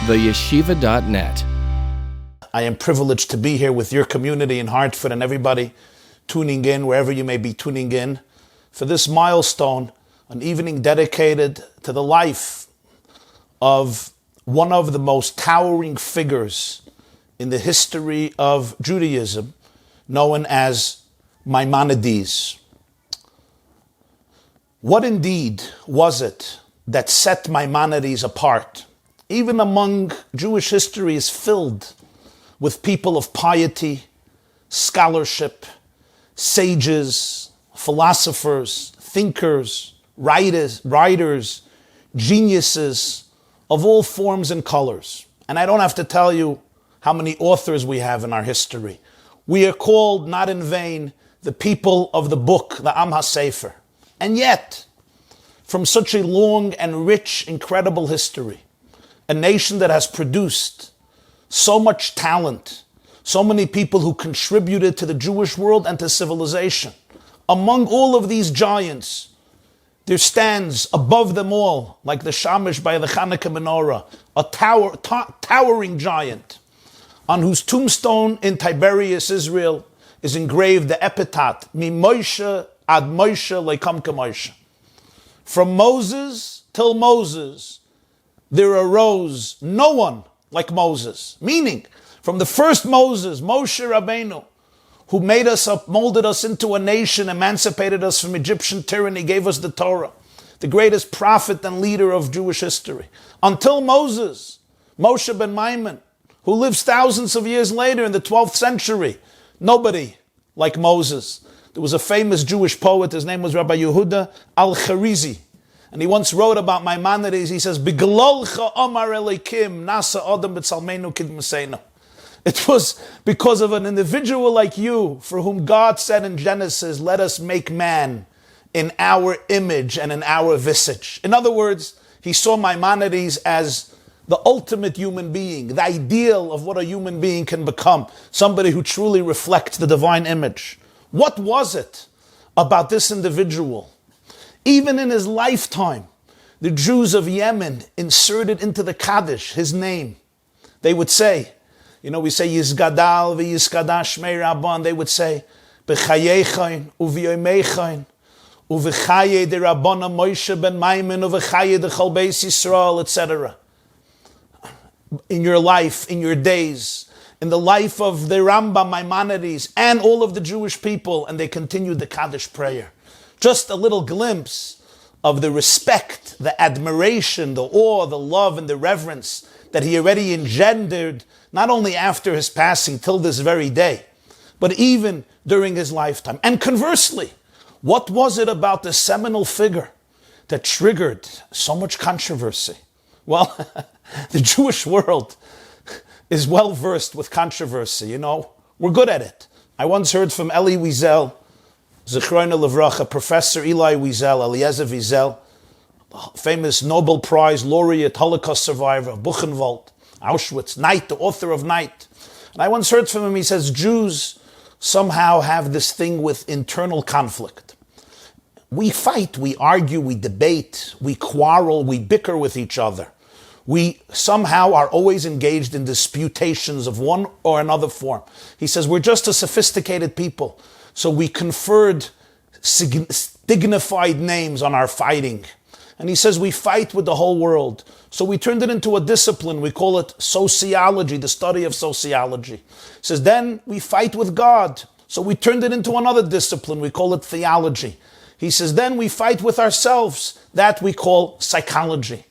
theyeshiva.net. I am privileged to be here with your community in Hartford and everybody tuning in, wherever you may be tuning in, for this milestone, an evening dedicated to the life of one of the most towering figures in the history of Judaism, known as Maimonides. What indeed was it that set Maimonides apart? Even among Jewish history is filled with people of piety, scholarship, sages, philosophers, thinkers, writers, geniuses of all forms and colors. And I don't have to tell you how many authors we have in our history. We are called, not in vain, the people of the book, the Am HaSefer. And yet, from such a long and rich, incredible history, a nation that has produced so much talent, so many people who contributed to the Jewish world and to civilization. Among all of these giants, there stands above them all, like the Shamish by the Chanukah menorah, a towering giant, on whose tombstone in Tiberias, Israel, is engraved the epitaph, Mi Moshe ad Moshe lekam Moshe. From Moses till Moses, there arose no one like Moses. Meaning, from the first Moses, Moshe Rabbeinu, who made us up, molded us into a nation, emancipated us from Egyptian tyranny, gave us the Torah, the greatest prophet and leader of Jewish history. Until Moses, Moshe ben Maimon, who lives thousands of years later in the 12th century, nobody like Moses. There was a famous Jewish poet, his name was Rabbi Yehuda al-Kharizi, and he once wrote about Maimonides. He says, "Biglolcha Amar Elikim Nasa Adam B'Tzalmeinu Kidmasenu." It was because of an individual like you, for whom God said in Genesis, "Let us make man in our image and in our visage." In other words, he saw Maimonides as the ultimate human being, the ideal of what a human being can become, somebody who truly reflects the divine image. What was it about this individual? Even in his lifetime, the Jews of Yemen inserted into the Kaddish his name. They would say, we say Yizgadal v'Yizkadash Shmei Rabban. They would say, B'chayechayin u'v'yomechayin u'v'chaye de Rabbana Moshe ben Maimon u'v'chaye de Chol Beis Yisrael, etc. In your life, in your days, in the life of the Rambam, Maimonides, and all of the Jewish people, and they continued the Kaddish prayer. Just a little glimpse of the respect, the admiration, the awe, the love, and the reverence that he already engendered, not only after his passing till this very day, but even during his lifetime. And conversely, what was it about the seminal figure that triggered so much controversy? Well, the Jewish world is well versed with controversy, We're good at it. I once heard from Eli Wiesel, Zechrona Levracha, Professor Eli Wiesel, Eliezer Wiesel, famous Nobel Prize laureate, Holocaust survivor of Buchenwald, Auschwitz, Night, the author of Night. And I once heard from him, he says, Jews somehow have this thing with internal conflict. We fight, we argue, we debate, we quarrel, we bicker with each other. We somehow are always engaged in disputations of one or another form. He says, we're just a sophisticated people. So we conferred dignified names on our fighting. And he says, we fight with the whole world. So we turned it into a discipline. We call it sociology, the study of sociology. He says, then we fight with God. So we turned it into another discipline. We call it theology. He says, then we fight with ourselves. That we call psychology.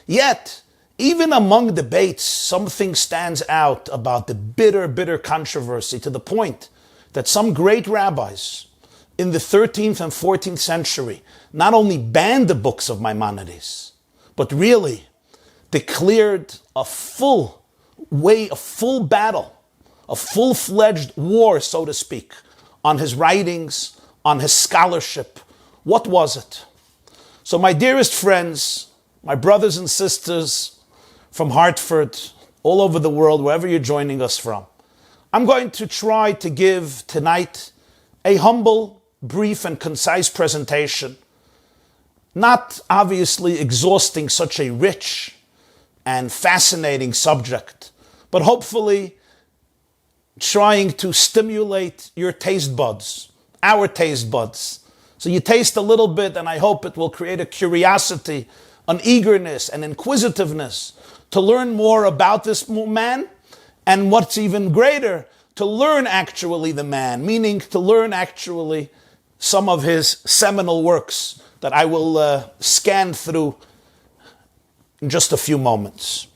Yet, even among debates, something stands out about the bitter controversy, to the point that some great rabbis in the 13th and 14th century not only banned the books of Maimonides, but really declared a full battle, a full-fledged war, so to speak, on his writings, on his scholarship. What was it? So my dearest friends, my brothers and sisters from Hartford, all over the world, wherever you're joining us from, I'm going to try to give tonight a humble, brief, and concise presentation, not obviously exhausting such a rich, and fascinating subject, but hopefully trying to stimulate your taste buds, our taste buds. So you taste a little bit, and I hope it will create a curiosity, an eagerness, an inquisitiveness to learn more about this man, and what's even greater, to learn actually the man, meaning to learn actually some of his seminal works that I will scan through in just a few moments.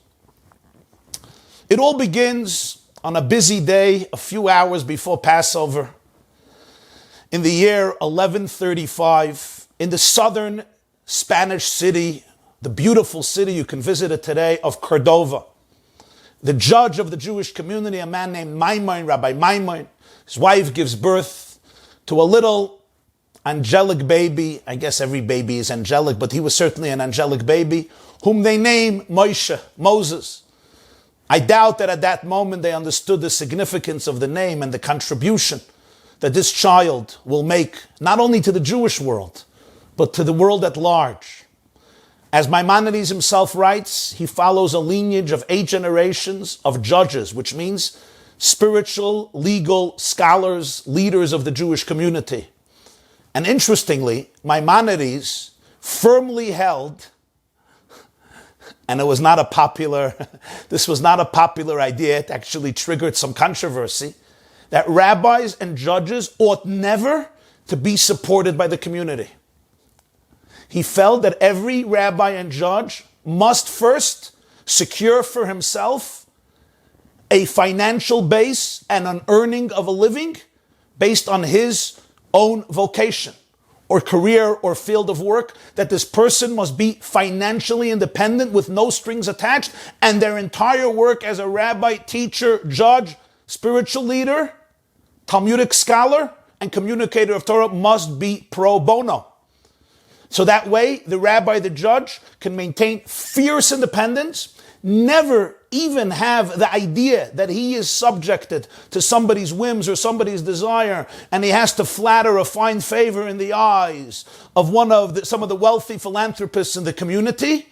It all begins on a busy day, a few hours before Passover, in the year 1135, in the southern Spanish city, the beautiful city, you can visit it today, of Cordova. The judge of the Jewish community, a man named Maimonides, Rabbi YY, his wife gives birth to a little angelic baby. I guess every baby is angelic, but he was certainly an angelic baby, whom they name Moshe, Moses. I doubt that at that moment they understood the significance of the name and the contribution that this child will make, not only to the Jewish world, but to the world at large. As Maimonides himself writes, he follows a lineage of 8 generations of judges, which means spiritual, legal scholars, leaders of the Jewish community. And interestingly, Maimonides firmly held, and it was not a popular, this was not a popular idea, it actually triggered some controversy, that rabbis and judges ought never to be supported by the community. He felt that every rabbi and judge must first secure for himself a financial base and an earning of a living based on his own vocation or career or field of work, that this person must be financially independent with no strings attached, and their entire work as a rabbi, teacher, judge, spiritual leader, Talmudic scholar, and communicator of Torah must be pro bono. So that way, the rabbi, the judge, can maintain fierce independence, never even have the idea that he is subjected to somebody's whims or somebody's desire, and he has to flatter or find favor in the eyes of some of the wealthy philanthropists in the community.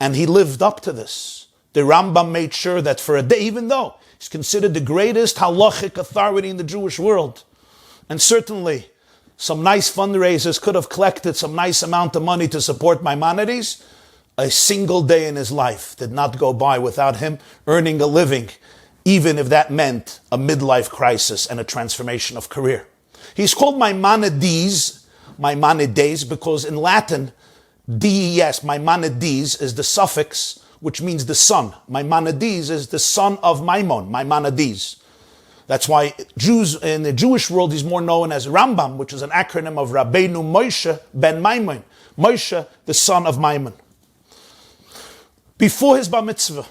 And he lived up to this. The Rambam made sure that for a day, even though he's considered the greatest halachic authority in the Jewish world, and certainly some nice fundraisers could have collected some nice amount of money to support Maimonides, a single day in his life did not go by without him earning a living, even if that meant a midlife crisis and a transformation of career. He's called Maimonides, because in Latin, Maimonides is the suffix which means the son. Maimonides is the son of Maimonides. That's why Jews in the Jewish world, he's more known as Rambam, which is an acronym of Rabbeinu Moshe ben Maimon. Moshe, the son of Maimon. Before his bar mitzvah,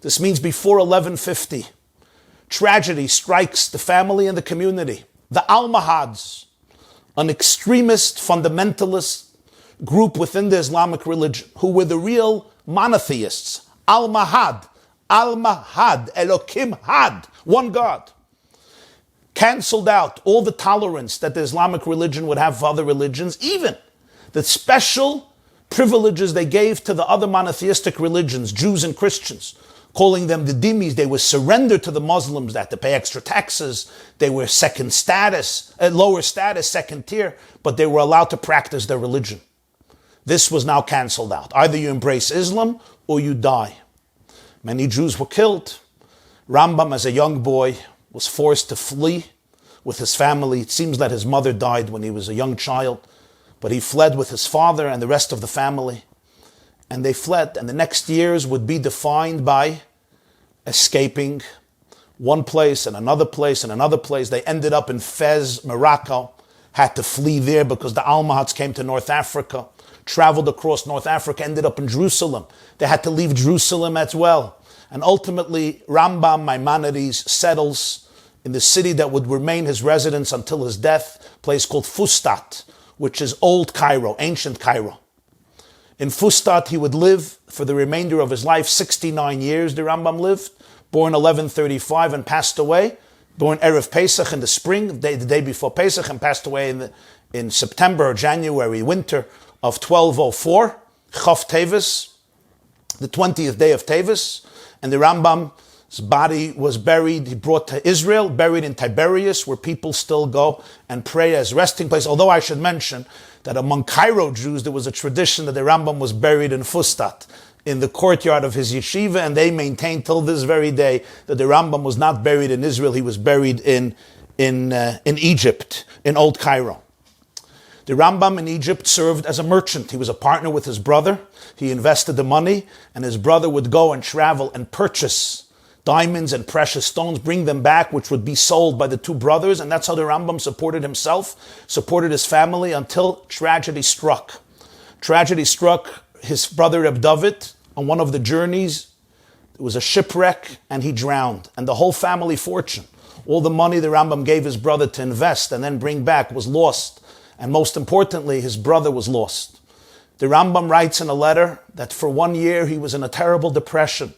this means before 1150, tragedy strikes the family and the community. The Almohads, an extremist, fundamentalist group within the Islamic religion, who were the real monotheists. Al-Mahad, Elokim Had, one God, canceled out all the tolerance that the Islamic religion would have for other religions, even the special privileges they gave to the other monotheistic religions, Jews and Christians, calling them the dhimmis. They were surrendered to the Muslims, that to pay extra taxes. They were second status, lower status, second tier, but they were allowed to practice their religion. This was now canceled out. Either you embrace Islam or you die. Many Jews were killed. Rambam, as a young boy, was forced to flee with his family. It seems that his mother died when he was a young child, but he fled with his father and the rest of the family. And they fled, and the next years would be defined by escaping one place and another place and another place. They ended up in Fez, Morocco, had to flee there because the Almohads came to North Africa, traveled across North Africa, ended up in Jerusalem. They had to leave Jerusalem as well. And ultimately, Rambam Maimonides settles in the city that would remain his residence until his death, a place called Fustat, which is Old Cairo, ancient Cairo. In Fustat, he would live for the remainder of his life, 69 years the Rambam lived, born 1135 and passed away, born Erev Pesach in the spring, the day before Pesach, and passed away in September or January, winter of 1204, Chof Tevis, the 20th day of Tevis, and the Rambam's body was buried, he brought to Israel, buried in Tiberias, where people still go and pray as resting place. Although I should mention that among Cairo Jews, there was a tradition that the Rambam was buried in Fustat, in the courtyard of his yeshiva, and they maintain till this very day that the Rambam was not buried in Israel, he was buried in Egypt, in Old Cairo. The Rambam in Egypt served as a merchant. He was a partner with his brother. He invested the money, and his brother would go and travel and purchase diamonds and precious stones, bring them back, which would be sold by the two brothers, and that's how the Rambam supported himself, supported his family, until tragedy struck. Tragedy struck his brother Reb David on one of the journeys. It was a shipwreck, and he drowned. And the whole family fortune, all the money the Rambam gave his brother to invest and then bring back, was lost. And most importantly, his brother was lost. The Rambam writes in a letter that for 1 year he was in a terrible depression.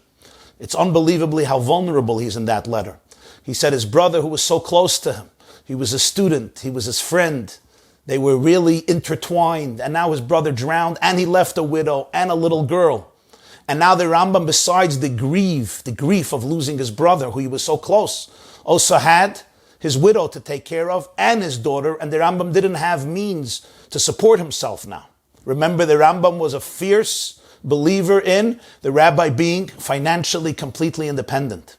It's unbelievably how vulnerable he's in that letter. He said his brother, who was so close to him, he was a student, he was his friend, they were really intertwined, and now his brother drowned, and he left a widow and a little girl. And now the Rambam, besides the grief of losing his brother, who he was so close, also had his widow to take care of, and his daughter, and the Rambam didn't have means to support himself now. Remember, the Rambam was a fierce believer in the rabbi being financially completely independent.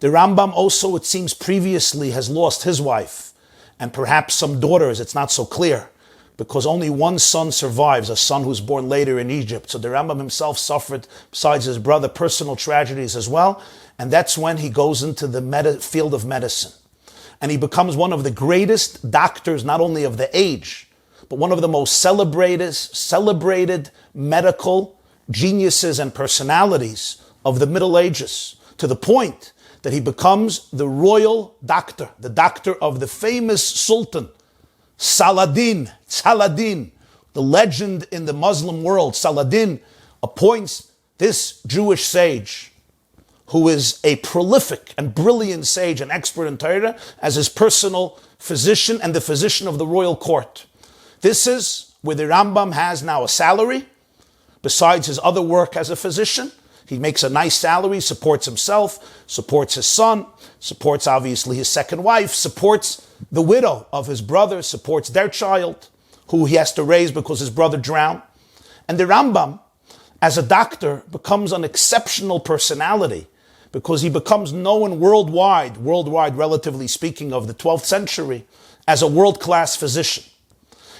The Rambam also, it seems, previously has lost his wife, and perhaps some daughters, it's not so clear, because only one son survives, a son who's born later in Egypt. So the Rambam himself suffered, besides his brother, personal tragedies as well, and that's when he goes into the field of medicine. And he becomes one of the greatest doctors, not only of the age, but one of the most celebrated medical geniuses and personalities of the Middle Ages, to the point that he becomes the royal doctor, the doctor of the famous Sultan, Saladin, the legend in the Muslim world. Saladin appoints this Jewish sage, who is a prolific and brilliant sage and expert in Torah, as his personal physician and the physician of the royal court. This is where the Rambam has now a salary. Besides his other work as a physician, he makes a nice salary, supports himself, supports his son, supports obviously his second wife, supports the widow of his brother, supports their child, who he has to raise because his brother drowned. And the Rambam, as a doctor, becomes an exceptional personality, because he becomes known worldwide, relatively speaking, of the 12th century, as a world-class physician.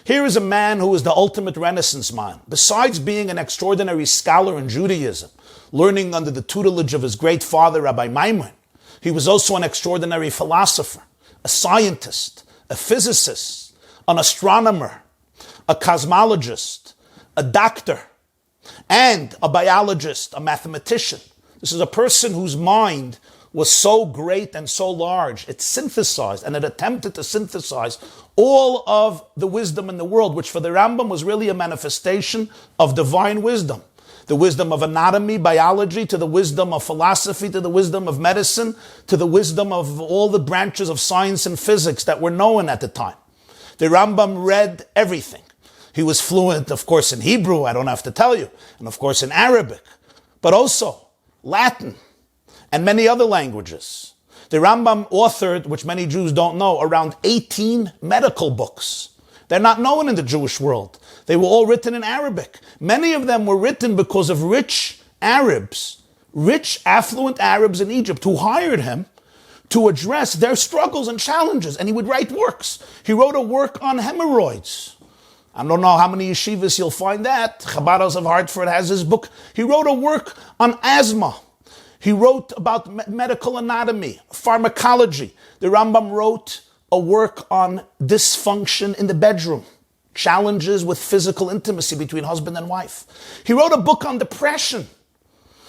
Here is a man who is the ultimate Renaissance man. Besides being an extraordinary scholar in Judaism, learning under the tutelage of his great father, Rabbi Maimonides, he was also an extraordinary philosopher, a scientist, a physicist, an astronomer, a cosmologist, a doctor, and a biologist, a mathematician. This is a person whose mind was so great and so large, it synthesized and it attempted to synthesize all of the wisdom in the world, which for the Rambam was really a manifestation of divine wisdom. The wisdom of anatomy, biology, to the wisdom of philosophy, to the wisdom of medicine, to the wisdom of all the branches of science and physics that were known at the time. The Rambam read everything. He was fluent, of course, in Hebrew, I don't have to tell you, and of course in Arabic, but also Latin, and many other languages. The Rambam authored, which many Jews don't know, around 18 medical books. They're not known in the Jewish world. They were all written in Arabic. Many of them were written because of rich Arabs, rich, affluent Arabs in Egypt, who hired him to address their struggles and challenges, and he would write works. He wrote a work on hemorrhoids. I don't know how many yeshivas you'll find that. Chabad of Hartford has his book. He wrote a work on asthma. He wrote about medical anatomy, pharmacology. The Rambam wrote a work on dysfunction in the bedroom, challenges with physical intimacy between husband and wife. He wrote a book on depression.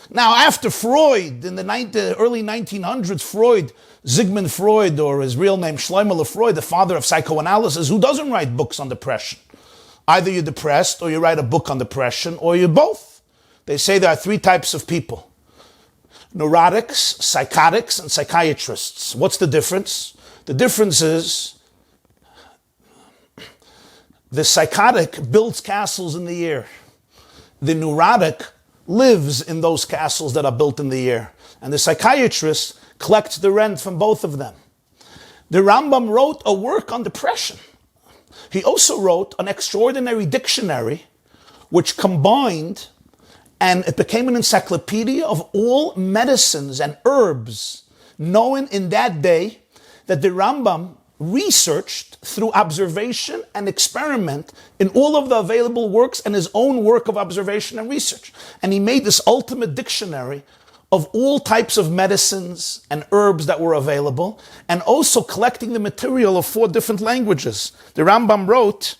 Now, after Freud, in the early 1900s, Sigmund Freud, or his real name Shlomo Freud, the father of psychoanalysis, who doesn't write books on depression? Either you're depressed, or you write a book on depression, or you're both. They say there are three types of people: neurotics, psychotics, and psychiatrists. What's the difference? The difference is the psychotic builds castles in the air. the neurotic lives in those castles that are built in the air. And the psychiatrist collects the rent from both of them. The Rambam wrote a work on depression. He also wrote an extraordinary dictionary which combined, and it became an encyclopedia of all medicines and herbs known in that day, that the Rambam researched through observation and experiment in all of the available works and his own work of observation and research. And he made this ultimate dictionary of all types of medicines and herbs that were available, and also collecting the material of 4 different languages. The Rambam wrote,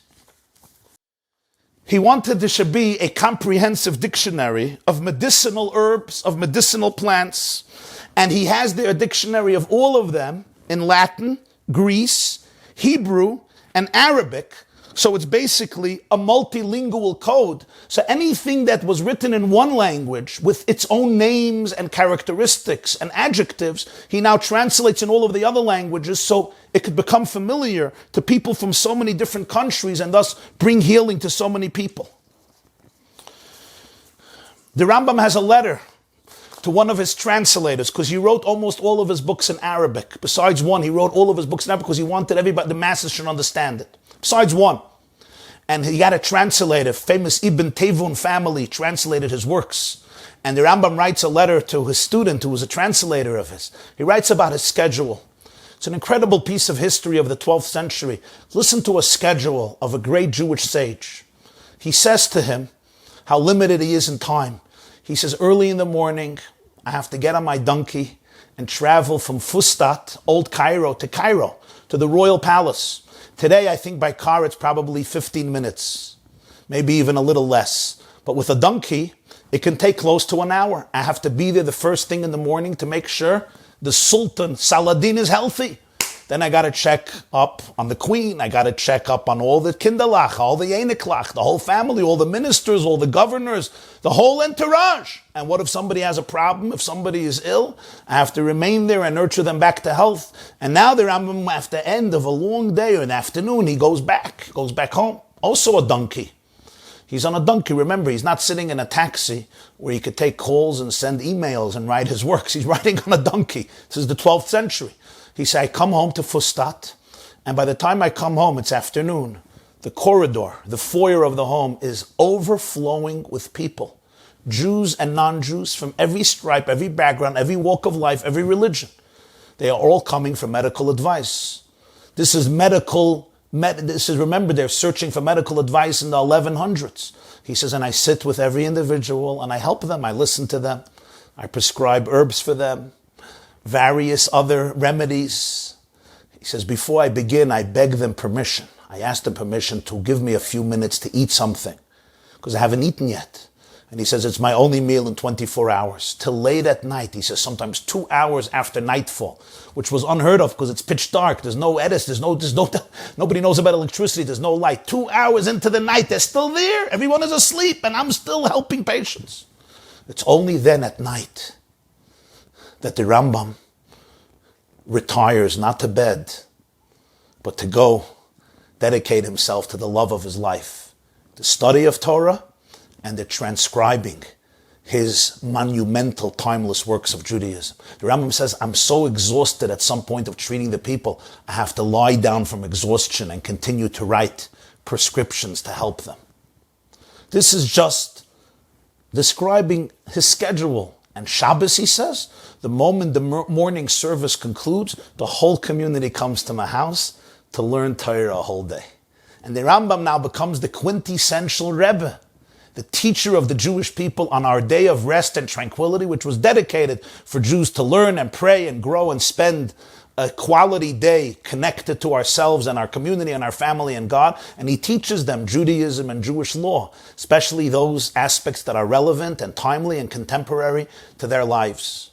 he wanted there should be a comprehensive dictionary of medicinal herbs, of medicinal plants, and he has there a dictionary of all of them in Latin, Greek, Hebrew, and Arabic. So it's basically a multilingual code. So anything that was written in one language with its own names and characteristics and adjectives, he now translates in all of the other languages so it could become familiar to people from so many different countries and thus bring healing to so many people. The Rambam has a letter to one of his translators, because he wrote almost all of his books in Arabic. Besides one, he wrote all of his books in Arabic because he wanted everybody, the masses, should understand it. Besides one. And he had a translator, famous Ibn Tevun family, translated his works. And the Rambam writes a letter to his student, who was a translator of his. He writes about his schedule. It's an incredible piece of history of the 12th century. Listen to a schedule of a great Jewish sage. He says to him how limited he is in time. He says, early in the morning, I have to get on my donkey and travel from Fustat, Old Cairo, to the royal palace. Today, I think by car, it's probably 15 minutes, maybe even a little less. But with a donkey, it can take close to an hour. I have to be there the first thing in the morning to make sure the Sultan, Saladin, is healthy. Then I got to check up on the queen. I got to check up on all the kinderlach, all the eniklach, the whole family, all the ministers, all the governors, the whole entourage. And what if somebody has a problem? If somebody is ill, I have to remain there and nurture them back to health. And now the Rambam, after the end of a long day or an afternoon, he goes back home. Also a donkey. He's on a donkey. Remember, he's not sitting in a taxi where he could take calls and send emails and write his works. He's riding on a donkey. This is the 12th century. He said, I come home to Fustat, and by the time I come home, it's afternoon. The corridor, the foyer of the home is overflowing with people. Jews and non-Jews from every stripe, every background, every walk of life, every religion. They are all coming for medical advice. This is remember, they're searching for medical advice in the 1100s. He says, and I sit with every individual and I help them, I listen to them, I prescribe herbs for them, various other remedies. He says, before I begin, I beg them permission. I ask them permission to give me a few minutes to eat something, because I haven't eaten yet. And he says, it's my only meal in 24 hours. Till late at night, he says, sometimes 2 hours after nightfall, which was unheard of because it's pitch dark. There's no edis, nobody knows about electricity, there's no light. 2 hours into the night, they're still there. Everyone is asleep, and I'm still helping patients. It's only then at night that the Rambam retires, not to bed, but to go dedicate himself to the love of his life, the study of Torah and the transcribing his monumental, timeless works of Judaism. The Rambam says, I'm so exhausted at some point of treating the people, I have to lie down from exhaustion and continue to write prescriptions to help them. This is just describing his schedule. And Shabbos, he says, the moment the morning service concludes, the whole community comes to my house to learn Torah a whole day. And the Rambam now becomes the quintessential Rebbe, the teacher of the Jewish people on our day of rest and tranquility, which was dedicated for Jews to learn and pray and grow and spend a quality day connected to ourselves and our community and our family and God. And he teaches them Judaism and Jewish law, especially those aspects that are relevant and timely and contemporary to their lives.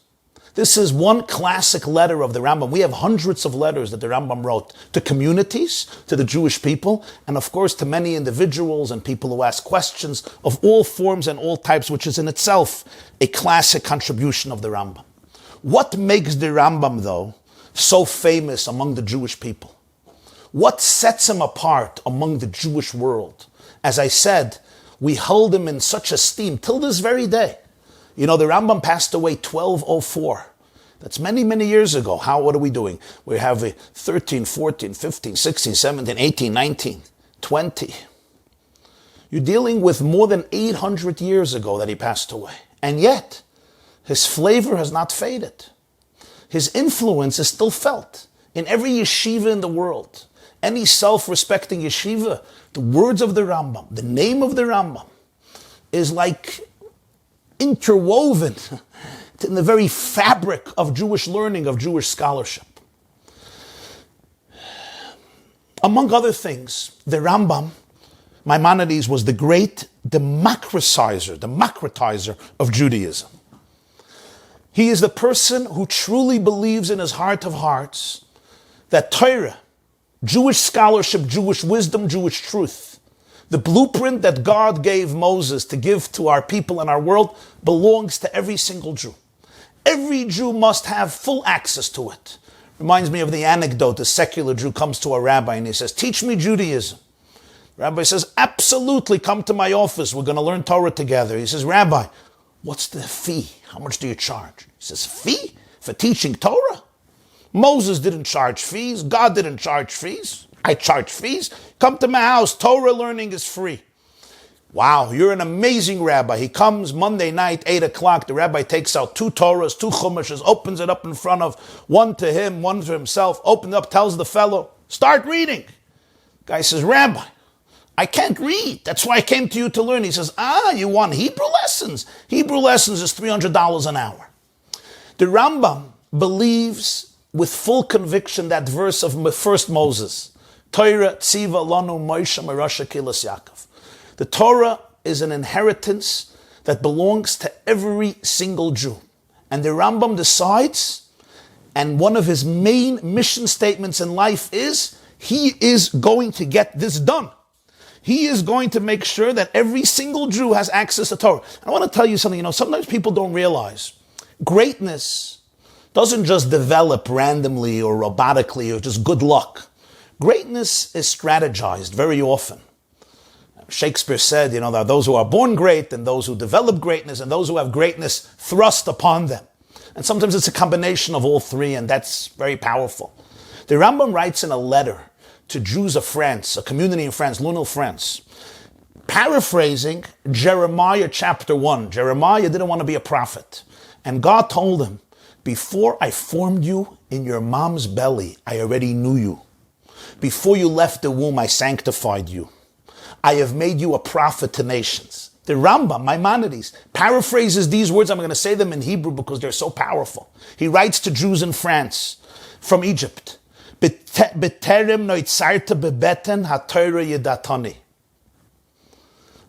This is one classic letter of the Rambam. We have hundreds of letters that the Rambam wrote to communities, to the Jewish people, and of course to many individuals and people who ask questions of all forms and all types, which is in itself a classic contribution of the Rambam. What makes the Rambam, though, so famous among the Jewish people? What sets him apart among the Jewish world? As I said, We hold him in such esteem till this very day. You know, the Rambam passed away 1204. That's many, many years ago. What are we doing? We have a 13, 14, 15, 16, 17, 18, 19, 20. You're dealing with more than 800 years ago that he passed away. And yet, his flavor has not faded. His influence is still felt in every yeshiva in the world. Any self-respecting yeshiva, the words of the Rambam, the name of the Rambam, is like interwoven in the very fabric of Jewish learning, of Jewish scholarship. Among other things, the Rambam, Maimonides, was the great democratizer of Judaism. He is the person who truly believes in his heart of hearts that Torah, Jewish scholarship, Jewish wisdom, Jewish truth, the blueprint that God gave Moses to give to our people and our world, belongs to every single Jew. Every Jew must have full access to it. Reminds me of the anecdote: a secular Jew comes to a rabbi and he says, "Teach me Judaism." The rabbi says, "Absolutely, come to my office. We're going to learn Torah together." He says, "Rabbi, what's the fee? How much do you charge?" He says, "Fee? For teaching Torah? Moses didn't charge fees. God didn't charge fees. I charge fees. Come to my house. Torah learning is free." Wow, you're an amazing rabbi. He comes Monday night, 8 o'clock. The rabbi takes out 2 Torahs, 2 Chumashes, opens it up in front of, one to him, one to himself, opens up, tells the fellow, "Start reading." Guy says, "Rabbi, I can't read. That's why I came to you to learn." He says, "You want Hebrew lessons? Hebrew lessons is $300 an hour." The Rambam believes with full conviction that verse of 1 Moses, Torah tziva lanu Moshe merasha kilas Yaakov. The Torah is an inheritance that belongs to every single Jew. And the Rambam decides, and one of his main mission statements in life is, he is going to get this done. He is going to make sure that every single Jew has access to Torah. I want to tell you something, sometimes people don't realize greatness doesn't just develop randomly or robotically or just good luck. Greatness is strategized very often. Shakespeare said, there are those who are born great and those who develop greatness and those who have greatness thrust upon them. And sometimes it's a combination of all three, and that's very powerful. The Rambam writes in a letter to Jews of France, a community in France, Lunel, France, paraphrasing Jeremiah chapter 1. Jeremiah didn't want to be a prophet. And God told him, "Before I formed you in your mom's belly, I already knew you. Before you left the womb, I sanctified you. I have made you a prophet to nations." The Rambam, Maimonides, paraphrases these words. I'm going to say them in Hebrew because they're so powerful. He writes to Jews in France from Egypt, "B'terem noitzarta bebeten haTorah yedatani."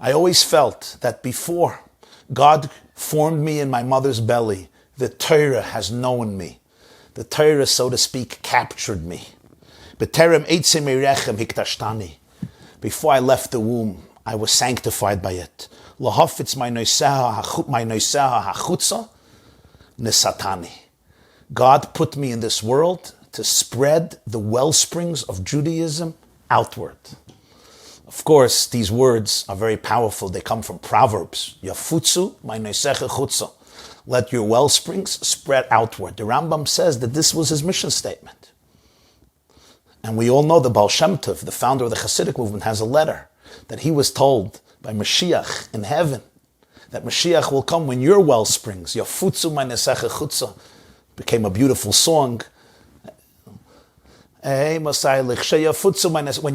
I always felt that before God formed me in my mother's belly, the Torah has known me. The Torah, so to speak, captured me. B'terem eitzim erechem hiktashtani. Before I left the womb, I was sanctified by it. Lahafitz my noiseha hachutza nesatani. God put me in this world to spread the well springs of Judaism outward. Of course, these words are very powerful. They come from Proverbs. Yafutzu my noisecha chutza. Let your well springs spread outward. The Rambam says that this was his mission statement. And we all know the Baal Shem Tov, the founder of the Hasidic movement, has a letter that he was told by Mashiach in heaven that Mashiach will come when your well springs, Yafutzu my nesecha chutza, became a beautiful song. When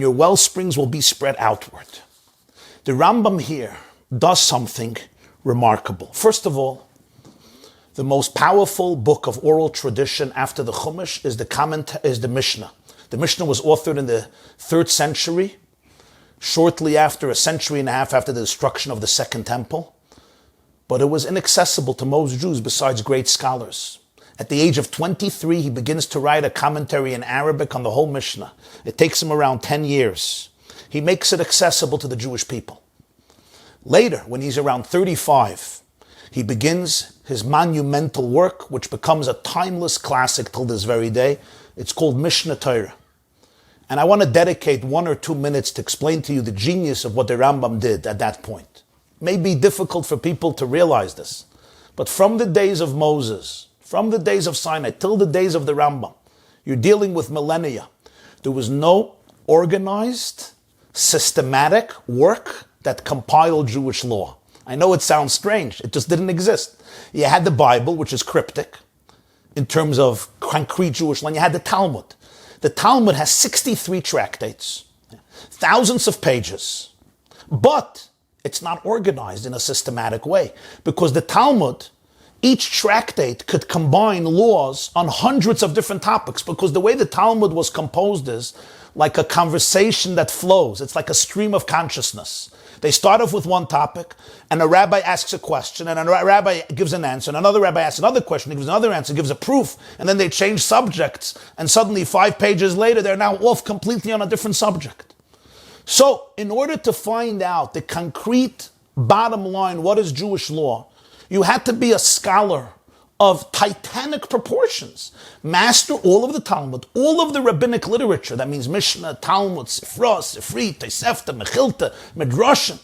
your well springs will be spread outward. The Rambam here does something remarkable. First of all, the most powerful book of oral tradition after the Chumash is the Mishnah. The Mishnah was authored in the 3rd century, shortly after, a century and a half after the destruction of the Second Temple. But it was inaccessible to most Jews besides great scholars. At the age of 23, he begins to write a commentary in Arabic on the whole Mishnah. It takes him around 10 years. He makes it accessible to the Jewish people. Later, when he's around 35, he begins his monumental work, which becomes a timeless classic till this very day. It's called Mishnah Torah. And I want to dedicate 1 or 2 minutes to explain to you the genius of what the Rambam did at that point. may be difficult for people to realize this, but from the days of Moses, from the days of Sinai till the days of the Rambam, you're dealing with millennia. There was no organized, systematic work that compiled Jewish law. I know it sounds strange. It just didn't exist. You had the Bible, which is cryptic in terms of concrete Jewish law. You had the Talmud. The Talmud has 63 tractates, thousands of pages, but it's not organized in a systematic way because the Talmud, each tractate could combine laws on hundreds of different topics because the way the Talmud was composed is like a conversation that flows. It's like a stream of consciousness. They start off with one topic, and a rabbi asks a question, and a rabbi gives an answer, and another rabbi asks another question, he gives another answer, gives a proof, and then they change subjects, and suddenly 5 pages later, they're now off completely on a different subject. So, in order to find out the concrete bottom line, what is Jewish law, you had to be a scholar of titanic proportions. Master all of the Talmud, all of the rabbinic literature. That means Mishnah, Talmud, Sifra, Sifri, Tosefta, Mechilta, Midrashim.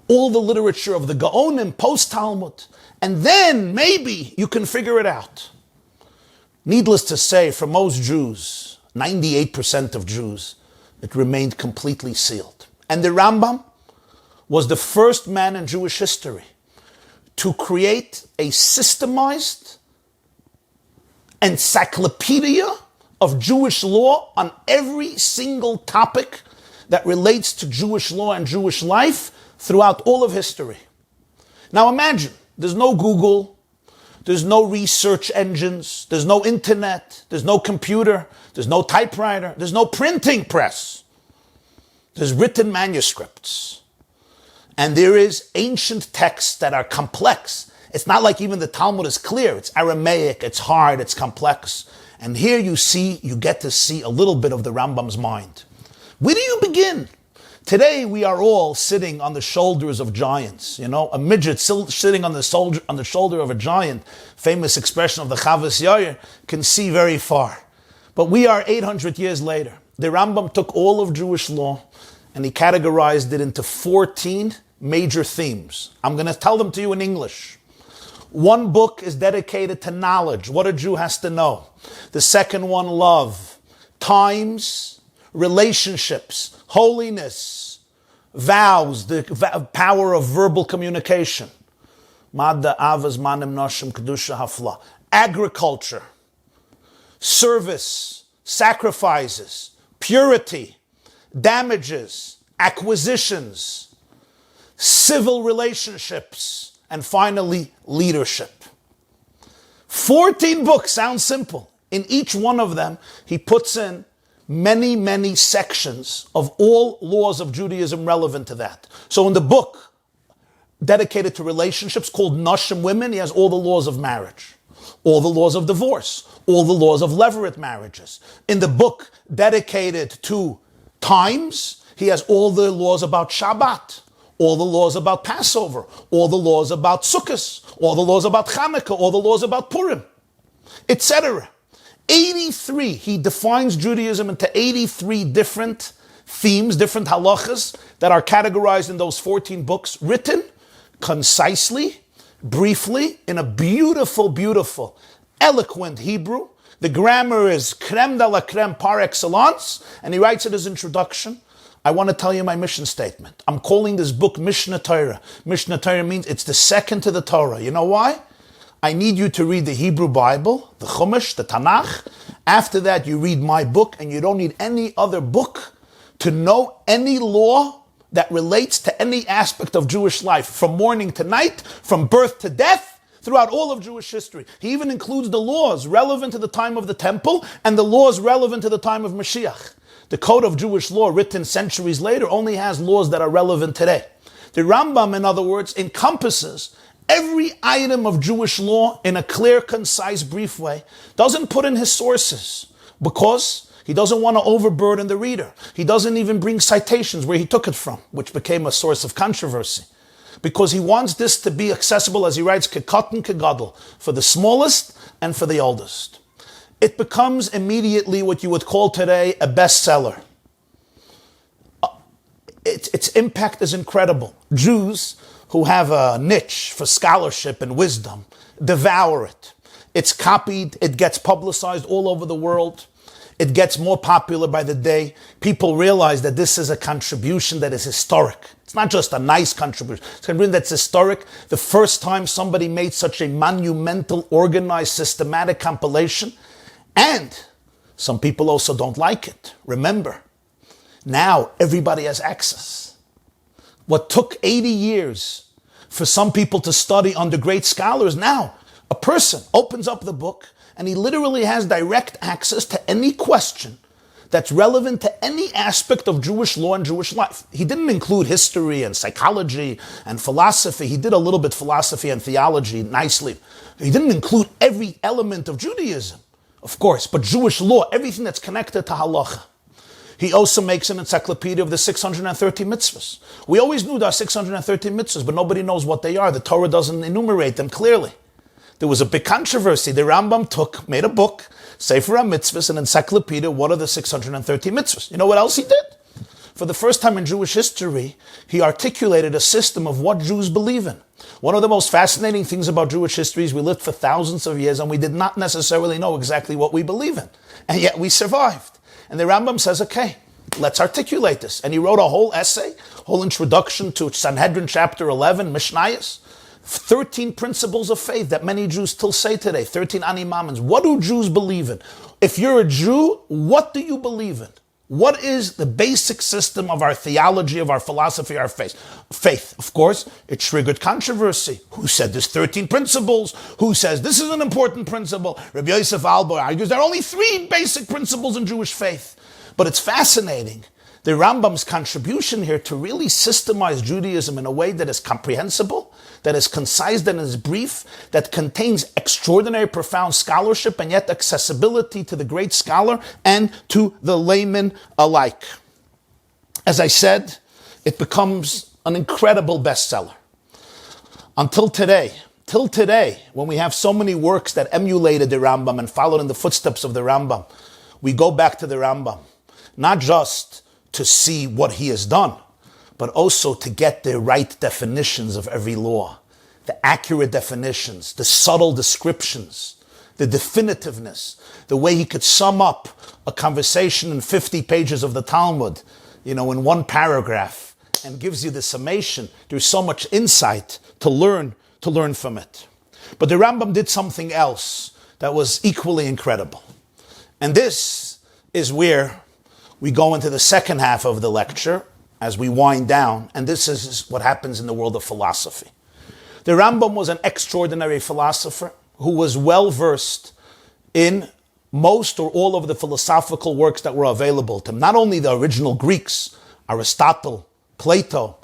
All the literature of the Gaonim, post-Talmud. And then maybe you can figure it out. Needless to say, for most Jews, 98% of Jews, it remained completely sealed. And the Rambam was the first man in Jewish history to create a systemized encyclopedia of Jewish law on every single topic that relates to Jewish law and Jewish life throughout all of history. Now imagine, there's no Google, there's no research engines, there's no internet, there's no computer, there's no typewriter, there's no printing press. There's written manuscripts. And there is ancient texts that are complex. It's not like even the Talmud is clear. It's Aramaic, it's hard, it's complex. And here you get to see a little bit of the Rambam's mind. Where do you begin? Today we are all sitting on the shoulders of giants. You know, a midget sitting on the shoulder of a giant, famous expression of the Chavas Yair, can see very far. But we are 800 years later. The Rambam took all of Jewish law and he categorized it into 14 major themes. I'm going to tell them to you in English. One book is dedicated to knowledge, what a Jew has to know. The second one, love, times, relationships, holiness, vows, the power of verbal communication. Madda, avas, manim, noshim, kedusha, hafla. Agriculture, service, sacrifices, purity, damages, acquisitions, civil relationships, and finally, leadership. 14 books, sounds simple. In each one of them, he puts in many, many sections of all laws of Judaism relevant to that. So in the book dedicated to relationships called Nashim, women, he has all the laws of marriage, all the laws of divorce, all the laws of levirate marriages. In the book dedicated to times, he has all the laws about Shabbat, all the laws about Passover, all the laws about Sukkot, all the laws about Hanukkah, all the laws about Purim, etc. 83, he defines Judaism into 83 different themes, different halachas that are categorized in those 14 books, written concisely, briefly, in a beautiful, beautiful, eloquent Hebrew. The grammar is creme de la creme par excellence, and he writes in his introduction, I want to tell you my mission statement. I'm calling this book Mishnah Torah. Mishnah Torah means it's the second to the Torah. You know why? I need you to read the Hebrew Bible, the Chumash, the Tanakh. After that, you read my book, and you don't need any other book to know any law that relates to any aspect of Jewish life, from morning to night, from birth to death, throughout all of Jewish history. He even includes the laws relevant to the time of the temple and the laws relevant to the time of Mashiach. The code of Jewish law written centuries later only has laws that are relevant today. The Rambam, in other words, encompasses every item of Jewish law in a clear, concise, brief way. Doesn't put in his sources because he doesn't want to overburden the reader. He doesn't even bring citations where he took it from, which became a source of controversy. Because he wants this to be accessible, as he writes, kekatan kegadol, for the smallest and for the oldest. It becomes immediately what you would call today a bestseller. its impact is incredible. Jews who have a niche for scholarship and wisdom devour it. It's copied, it gets publicized all over the world. It gets more popular by the day. People realize that this is a contribution that is historic. It's not just a nice contribution. It's a contribution that's historic. The first time somebody made such a monumental, organized, systematic compilation. And some people also don't like it. Remember, now everybody has access. What took 80 years for some people to study under great scholars, now a person opens up the book and he literally has direct access to any question that's relevant to any aspect of Jewish law and Jewish life. He didn't include history and psychology and philosophy. He did a little bit philosophy and theology nicely. He didn't include every element of Judaism, of course, but Jewish law, everything that's connected to halacha. He also makes an encyclopedia of the 630 mitzvahs. We always knew there are 630 mitzvahs, but nobody knows what they are. The Torah doesn't enumerate them clearly. There was a big controversy. The Rambam made a book, Sefer HaMitzvahs, an encyclopedia. What are the 630 mitzvahs? You know what else he did? For the first time in Jewish history, he articulated a system of what Jews believe in. One of the most fascinating things about Jewish history is we lived for thousands of years and we did not necessarily know exactly what we believe in. And yet we survived. And the Rambam says, okay, let's articulate this. And he wrote a whole essay, whole introduction to Sanhedrin chapter 11, Mishnayos. 13 principles of faith that many Jews still say today. 13 animamens. What do Jews believe in? If you're a Jew, what do you believe in? What is the basic system of our theology, of our philosophy, our faith? Faith, of course, it triggered controversy. Who said there's 13 principles? Who says this is an important principle? Rabbi Yosef Albo argues there are only 3 basic principles in Jewish faith. But it's fascinating. The Rambam's contribution here to really systemize Judaism in a way that is comprehensible, that is concise, that is brief, that contains extraordinary profound scholarship and yet accessibility to the great scholar and to the layman alike. As I said, it becomes an incredible bestseller. Till today, when we have so many works that emulated the Rambam and followed in the footsteps of the Rambam, we go back to the Rambam, not just to see what he has done, but also to get the right definitions of every law, the accurate definitions, the subtle descriptions, the definitiveness, the way he could sum up a conversation in 50 pages of the Talmud, in one paragraph, and gives you the summation. There's so much insight to learn from it. But the Rambam did something else that was equally incredible. And this is where we go into the second half of the lecture as we wind down, and this is what happens in the world of philosophy. The Rambam was an extraordinary philosopher who was well versed in most or all of the philosophical works that were available to him. Not only the original Greeks, Aristotle, Plato,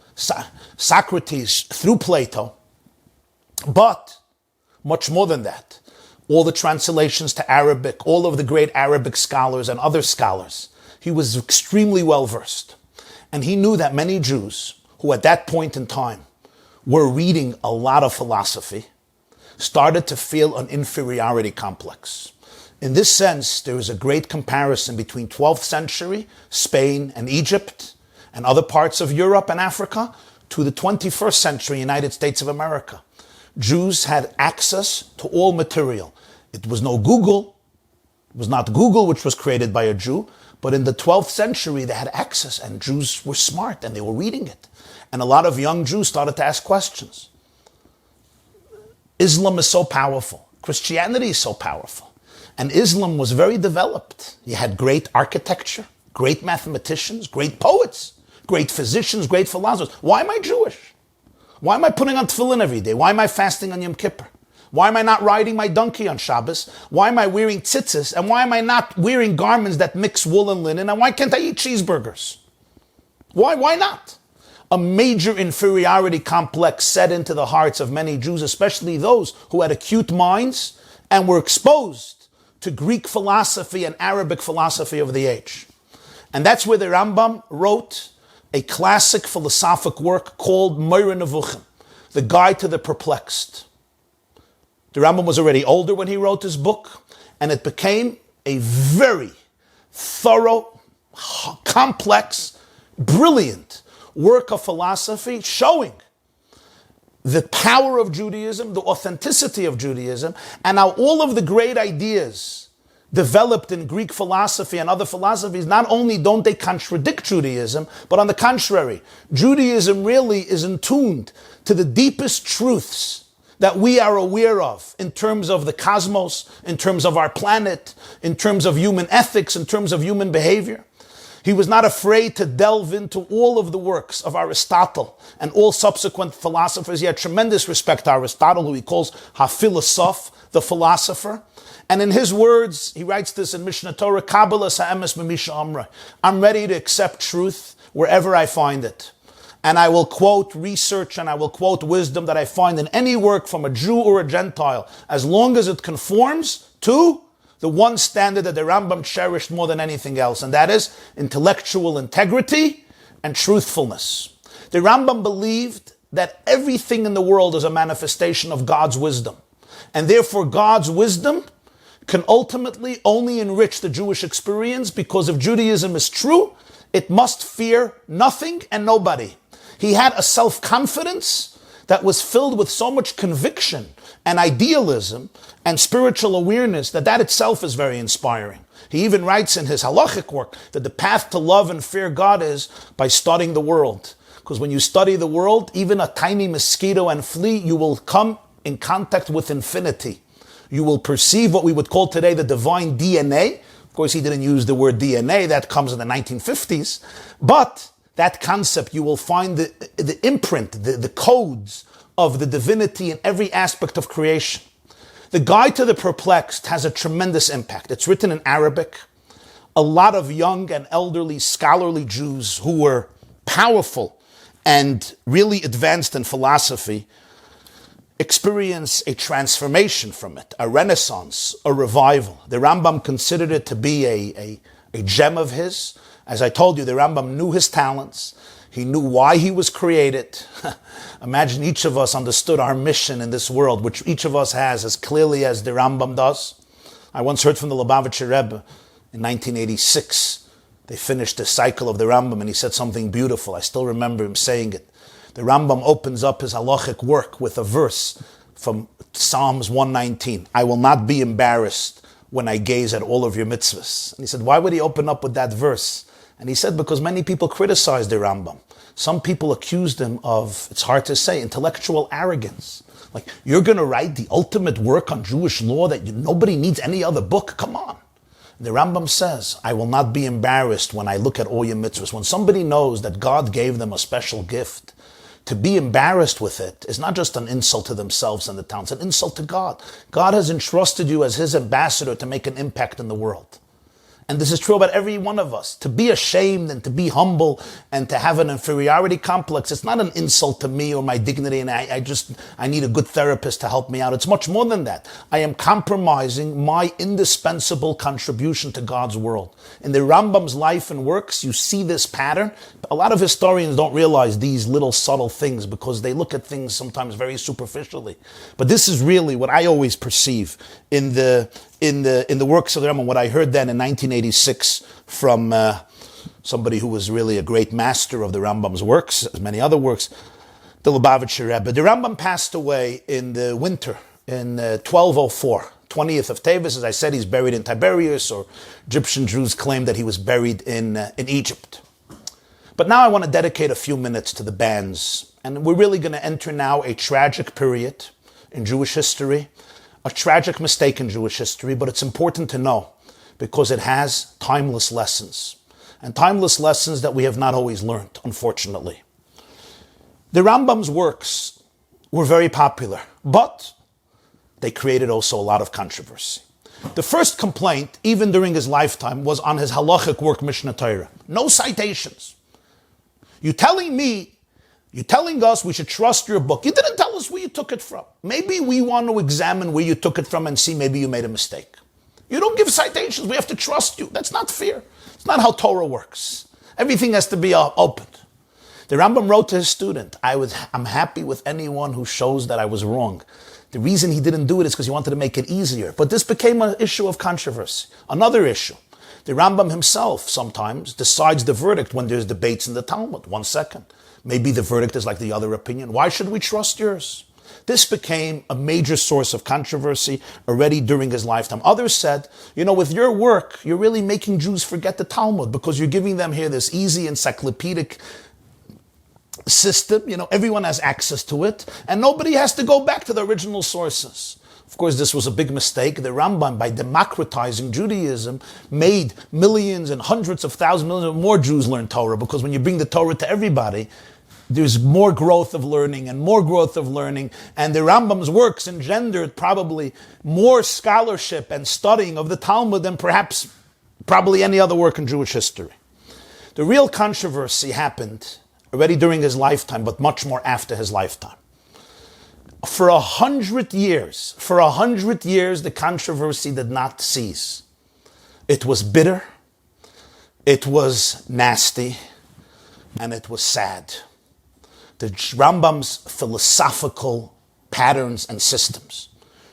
Socrates, through Plato, but much more than that. All the translations to Arabic, all of the great Arabic scholars and other scholars. He was extremely well versed. And he knew that many Jews who at that point in time were reading a lot of philosophy started to feel an inferiority complex. In this sense, there is a great comparison between 12th century Spain and Egypt and other parts of Europe and Africa to the 21st century United States of America. Jews had access to all material. It was no Google. It was not Google, which was created by a Jew. But in the 12th century, they had access, and Jews were smart, and they were reading it. And a lot of young Jews started to ask questions. Islam is so powerful. Christianity is so powerful. And Islam was very developed. You had great architecture, great mathematicians, great poets, great physicians, great philosophers. Why am I Jewish? Why am I putting on tefillin every day? Why am I fasting on Yom Kippur? Why am I not riding my donkey on Shabbos? Why am I wearing tzitzis? And why am I not wearing garments that mix wool and linen? And why can't I eat cheeseburgers? Why not? A major inferiority complex set into the hearts of many Jews, especially those who had acute minds and were exposed to Greek philosophy and Arabic philosophy of the age. And that's where the Rambam wrote a classic philosophic work called Moreh Nevuchim, the Guide to the Perplexed. The Rambam was already older when he wrote this book, and it became a very thorough, complex, brilliant work of philosophy showing the power of Judaism, the authenticity of Judaism, and how all of the great ideas developed in Greek philosophy and other philosophies, not only don't they contradict Judaism, but on the contrary, Judaism really is in tune to the deepest truths that we are aware of in terms of the cosmos, in terms of our planet, in terms of human ethics, in terms of human behavior. He was not afraid to delve into all of the works of Aristotle and all subsequent philosophers. He had tremendous respect to Aristotle, who he calls ha-philosoph, the philosopher. And in his words, he writes this in Mishnah Torah, Kabbalah ha'emes b'misha amra. I'm ready to accept truth wherever I find it. And I will quote research and I will quote wisdom that I find in any work from a Jew or a Gentile, as long as it conforms to the one standard that the Rambam cherished more than anything else, and that is intellectual integrity and truthfulness. The Rambam believed that everything in the world is a manifestation of God's wisdom, and therefore God's wisdom can ultimately only enrich the Jewish experience, because if Judaism is true, it must fear nothing and nobody. He had a self-confidence that was filled with so much conviction and idealism and spiritual awareness that itself is very inspiring. He even writes in his halachic work that the path to love and fear God is by studying the world. Because when you study the world, even a tiny mosquito and flea, you will come in contact with infinity. You will perceive what we would call today the divine DNA. Of course, he didn't use the word DNA, that comes in the 1950s. But that concept, you will find the imprint, the codes of the divinity in every aspect of creation. The Guide to the Perplexed has a tremendous impact. It's written in Arabic. A lot of young and elderly scholarly Jews who were powerful and really advanced in philosophy experience a transformation from it, a renaissance, a revival. The Rambam considered it to be a gem of his. As I told you, the Rambam knew his talents. He knew why he was created. Imagine each of us understood our mission in this world, which each of us has as clearly as the Rambam does. I once heard from the Lubavitcher Rebbe in 1986. They finished the cycle of the Rambam and he said something beautiful. I still remember him saying it. The Rambam opens up his halachic work with a verse from Psalms 119. I will not be embarrassed when I gaze at all of your mitzvahs. And he said, why would he open up with that verse? And he said, because many people criticized the Rambam. Some people accused him of, it's hard to say, intellectual arrogance. Like, you're going to write the ultimate work on Jewish law that nobody needs any other book? Come on. The Rambam says, I will not be embarrassed when I look at all your mitzvahs. When somebody knows that God gave them a special gift, to be embarrassed with it is not just an insult to themselves and the town, it's an insult to God. God has entrusted you as his ambassador to make an impact in the world. And this is true about every one of us. To be ashamed and to be humble and to have an inferiority complex, it's not an insult to me or my dignity and I need a good therapist to help me out. It's much more than that. I am compromising my indispensable contribution to God's world. In the Rambam's life and works, you see this pattern. A lot of historians don't realize these little subtle things because they look at things sometimes very superficially. But this is really what I always perceive in the works of the Rambam, what I heard then in 1986 from somebody who was really a great master of the Rambam's works, as many other works, the Lubavitcher Rebbe. The Rambam passed away in the winter, in 1204, 20th of Teves. As I said, he's buried in Tiberias, or Egyptian Jews claim that he was buried in Egypt. But now I want to dedicate a few minutes to the bands. And we're really going to enter now a tragic period in Jewish history, a tragic mistake in Jewish history, but it's important to know because it has timeless lessons, and timeless lessons that we have not always learned, unfortunately. The Rambam's works were very popular, but they created also a lot of controversy. The first complaint, even during his lifetime, was on his halachic work, Mishnah Torah. No citations. You're telling us we should trust your book. You didn't tell us where you took it from. Maybe we want to examine where you took it from and see maybe you made a mistake. You don't give citations. We have to trust you. That's not fair. It's not how Torah works. Everything has to be opened. The Rambam wrote to his student, I'm happy with anyone who shows that I was wrong. The reason he didn't do it is because he wanted to make it easier. But this became an issue of controversy. Another issue. The Rambam himself sometimes decides the verdict when there's debates in the Talmud. 1 second. Maybe the verdict is like the other opinion. Why should we trust yours? This became a major source of controversy already during his lifetime. Others said, with your work, you're really making Jews forget the Talmud because you're giving them here this easy encyclopedic system. Everyone has access to it, and nobody has to go back to the original sources. Of course, this was a big mistake. The Rambam, by democratizing Judaism, made millions and hundreds of thousands, millions more Jews learn Torah, because when you bring the Torah to everybody, there's more growth of learning and more growth of learning, and the Rambam's works engendered probably more scholarship and studying of the Talmud than probably any other work in Jewish history. The real controversy happened already during his lifetime, but much more after his lifetime. For 100 years, the controversy did not cease. It was bitter, it was nasty, and it was sad. The Rambam's philosophical patterns and systems.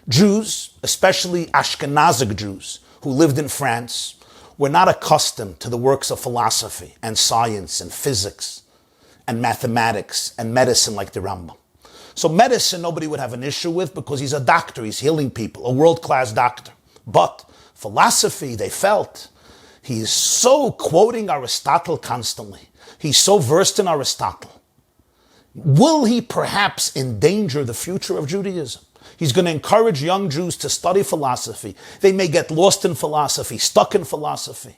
Jews, especially Ashkenazic Jews who lived in France, were not accustomed to the works of philosophy and science and physics and mathematics and medicine like the Rambam. So medicine nobody would have an issue with because he's a doctor, he's healing people, a world-class doctor. But philosophy, they felt, he's so quoting Aristotle constantly. He's so versed in Aristotle. Will he perhaps endanger the future of Judaism? He's going to encourage young Jews to study philosophy. They may get lost in philosophy, stuck in philosophy.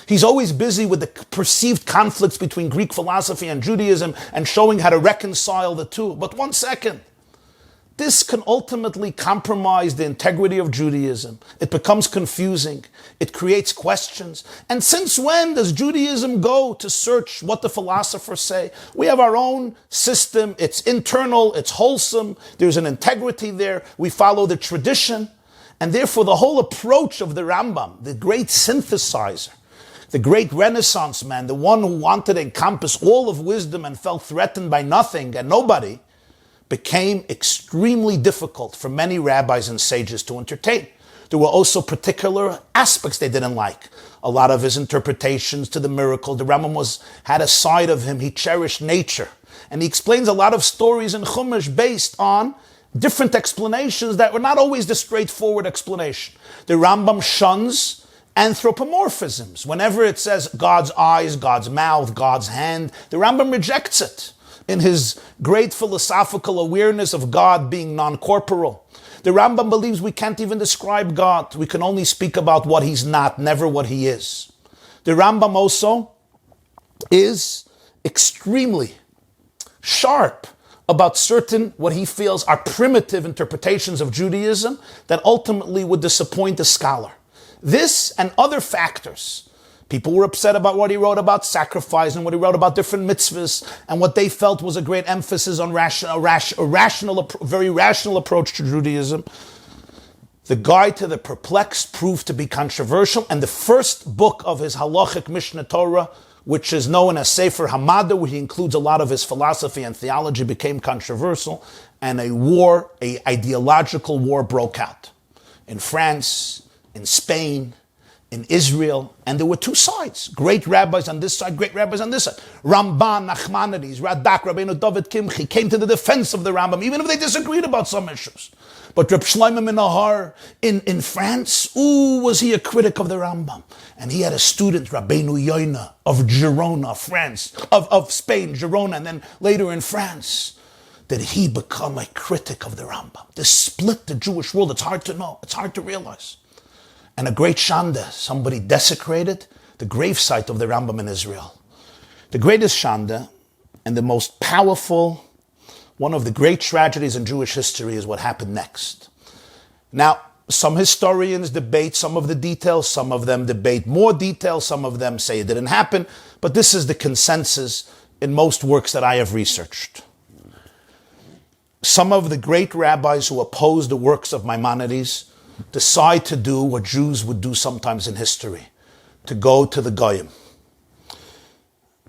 He's always busy with the perceived conflicts between Greek philosophy and Judaism and showing how to reconcile the two. But one second, this can ultimately compromise the integrity of Judaism. It becomes confusing. It creates questions. And since when does Judaism go to search what the philosophers say? We have our own system. It's internal. It's wholesome. There's an integrity there. We follow the tradition. And therefore, the whole approach of the Rambam, the great synthesizer, the great Renaissance man, the one who wanted to encompass all of wisdom and felt threatened by nothing and nobody, became extremely difficult for many rabbis and sages to entertain. There were also particular aspects they didn't like. A lot of his interpretations to the miracle. The Rambam had a side of him. He cherished nature. And he explains a lot of stories in Chumash based on different explanations that were not always the straightforward explanation. The Rambam shuns anthropomorphisms. Whenever it says God's eyes, God's mouth, God's hand, the Rambam rejects it in his great philosophical awareness of God being non-corporal. The Rambam believes we can't even describe God. We can only speak about what he's not, never what he is. The Rambam also is extremely sharp about certain, what he feels are primitive interpretations of Judaism that ultimately would disappoint the scholar. This and other factors. People were upset about what he wrote about sacrifice and what he wrote about different mitzvahs and what they felt was a great emphasis on a very rational approach to Judaism. The Guide to the Perplexed proved to be controversial, and the first book of his halachic Mishnah Torah, which is known as Sefer Hamada, where he includes a lot of his philosophy and theology, became controversial, and a ideological war broke out in France, in Spain, in Israel, and there were two sides. Great rabbis on this side, great rabbis on this side. Ramban, Nachmanides, Radak, Rabbeinu David Kimchi came to the defense of the Rambam, even if they disagreed about some issues. But Reb Shlomo Minahar in France, was he a critic of the Rambam? And he had a student, Rabbeinu YY of Girona, France, of Spain, Girona, and then later in France. Did he become a critic of the Rambam? This split the Jewish world. It's hard to know. It's hard to realize. And a great shanda, somebody desecrated the gravesite of the Rambam in Israel. The greatest shanda and the most powerful, one of the great tragedies in Jewish history is what happened next. Now, some historians debate some of the details, some of them debate more details, some of them say it didn't happen, but this is the consensus in most works that I have researched. Some of the great rabbis who opposed the works of Maimonides decide to do what Jews would do sometimes in history, to go to the Goyim.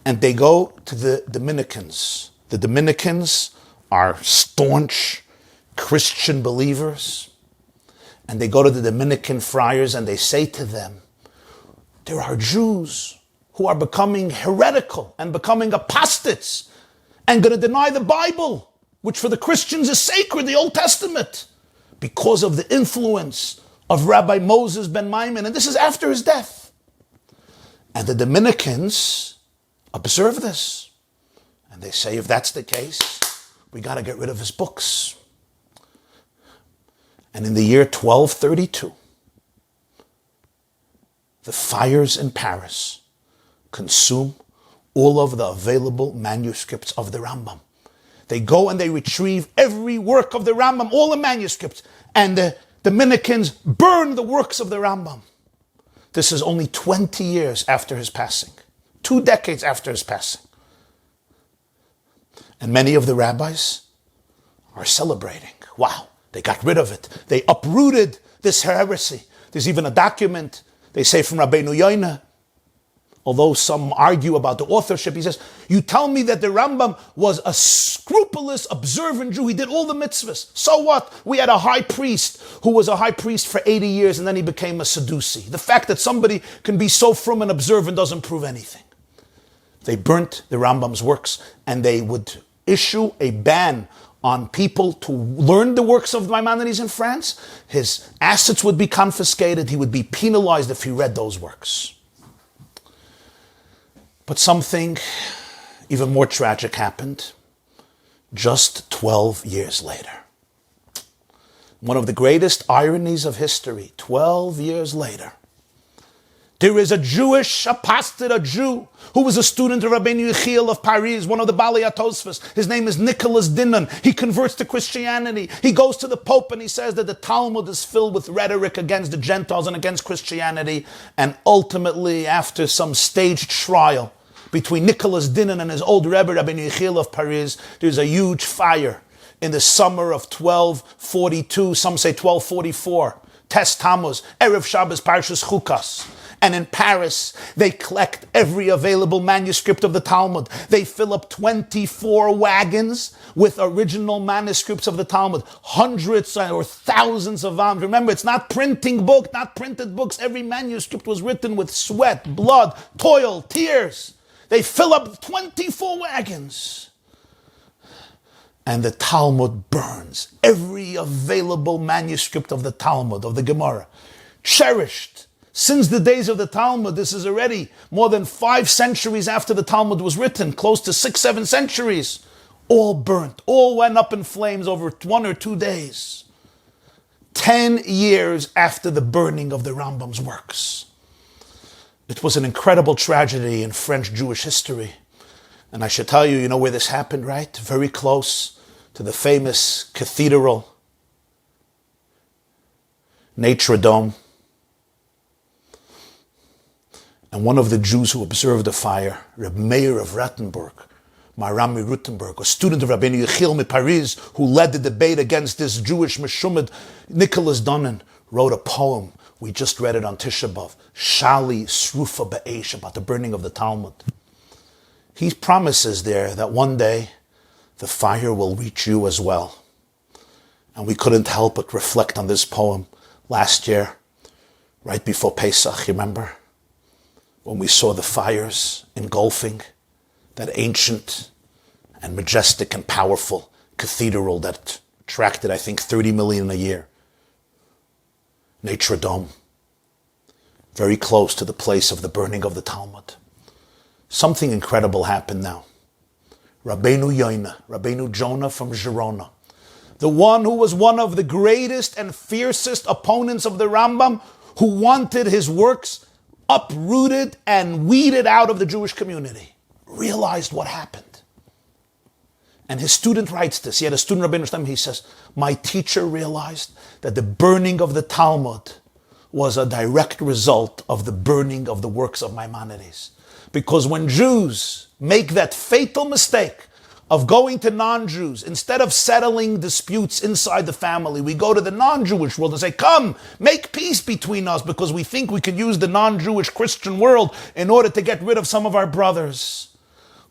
And they go to the Dominicans. The Dominicans are staunch Christian believers. And they go to the Dominican friars and they say to them, there are Jews who are becoming heretical and becoming apostates. and going to deny the Bible, which for the Christians is sacred, the Old Testament, because of the influence of Rabbi Moses ben Maimon. And this is after his death. And the Dominicans observe this. And they say, if that's the case, we got to get rid of his books. And in the year 1232, the fires in Paris consume all of the available manuscripts of the Rambam. They go and they retrieve every work of the Rambam, all the manuscripts, and the Dominicans burn the works of the Rambam. This is only 20 years after his passing, 2 decades after his passing. And many of the rabbis are celebrating. Wow, they got rid of it. They uprooted this heresy. There's even a document, they say, from Rabbi YY Jacobson. Although some argue about the authorship, he says, you tell me that the Rambam was a scrupulous, observant Jew. He did all the mitzvahs. So what? We had a high priest who was a high priest for 80 years and then he became a Sadducee. The fact that somebody can be so frum and observant doesn't prove anything. They burnt the Rambam's works and they would issue a ban on people to learn the works of Maimonides in France. His assets would be confiscated. He would be penalized if he read those works. But something even more tragic happened just 12 years later. One of the greatest ironies of history, 12 years later, there is a Jewish apostate, a Jew, who was a student of Rabbi Yechiel of Paris, one of the Balei HaTosfos. His name is Nicholas Dinan. He converts to Christianity. He goes to the Pope and he says that the Talmud is filled with rhetoric against the Gentiles and against Christianity. And ultimately, after some staged trial between Nicholas Dinan and his old Rebbe, Rabbi Yechiel of Paris, there's a huge fire in the summer of 1242, some say 1244. Tes Tammuz, Erev Shabbos, Parshas Chukas. And in Paris, they collect every available manuscript of the Talmud. They fill up 24 wagons with original manuscripts of the Talmud. Hundreds or thousands of volumes. Remember, it's not printing book, not printed books. Every manuscript was written with sweat, blood, toil, tears. They fill up 24 wagons. And the Talmud burns. Every available manuscript of the Talmud, of the Gemara. Cherished. Since the days of the Talmud, this is already more than 5 centuries after the Talmud was written, close to 6-7 centuries, all burnt, all went up in flames over 1 or 2 days. 10 years after the burning of the Rambam's works. It was an incredible tragedy in French Jewish history. And I should tell you, you know where this happened, right? Very close to the famous cathedral, Notre Dame. And one of the Jews who observed the fire, Reb Meir of Rattenburg, Marami Rutenberg, a student of Rabbi Yechiel of Paris, who led the debate against this Jewish Meshumad, Nicholas Dinan, wrote a poem. We just read it on Tisha B'Av, Shali Srufa Be'esh, about the burning of the Talmud. He promises there that one day the fire will reach you as well. And we couldn't help but reflect on this poem last year, right before Pesach, you remember? When we saw the fires engulfing that ancient and majestic and powerful cathedral that attracted, I think, 30 million a year. Notre Dame, very close to the place of the burning of the Talmud. Something incredible happened now. Rabbeinu Yonah, Rabbeinu Jonah from Girona, the one who was one of the greatest and fiercest opponents of the Rambam, who wanted his works uprooted and weeded out of the Jewish community, realized what happened. And his student writes this. He had a student, Rabbeinu Shlomo, he says, my teacher realized that the burning of the Talmud was a direct result of the burning of the works of Maimonides. Because when Jews make that fatal mistake of going to non-Jews, instead of settling disputes inside the family, we go to the non-Jewish world and say, come, make peace between us, because we think we can use the non-Jewish Christian world in order to get rid of some of our brothers.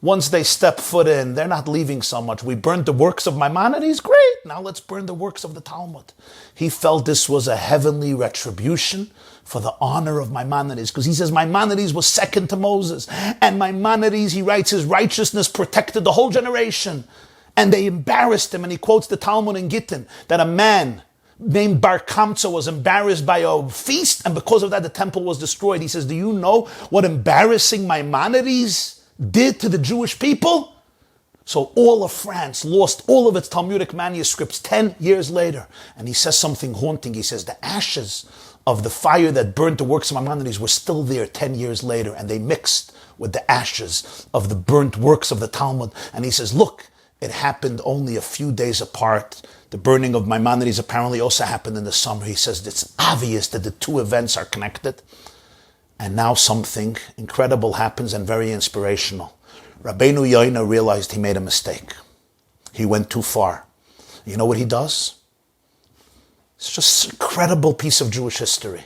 Once they step foot in, they're not leaving so much. We burned the works of Maimonides, great. Now let's burn the works of the Talmud. He felt this was a heavenly retribution for the honor of Maimonides, because he says Maimonides was second to Moses. And Maimonides, he writes, his righteousness protected the whole generation. And they embarrassed him, and he quotes the Talmud in Gittin, that a man named Bar Kamsa was embarrassed by a feast, and because of that the temple was destroyed. He says, do you know what embarrassing Maimonides did to the Jewish people? So all of France lost all of its Talmudic manuscripts 10 years later. And he says something haunting. He says the ashes of the fire that burnt the works of Maimonides were still there 10 years later, and they mixed with the ashes of the burnt works of the Talmud. And he says, look, it happened only a few days apart. The burning of Maimonides apparently also happened in the summer. He says it's obvious that the two events are connected. And now something incredible happens and very inspirational. Rabbi YY realized he made a mistake. He went too far. You know what he does? It's just an incredible piece of Jewish history.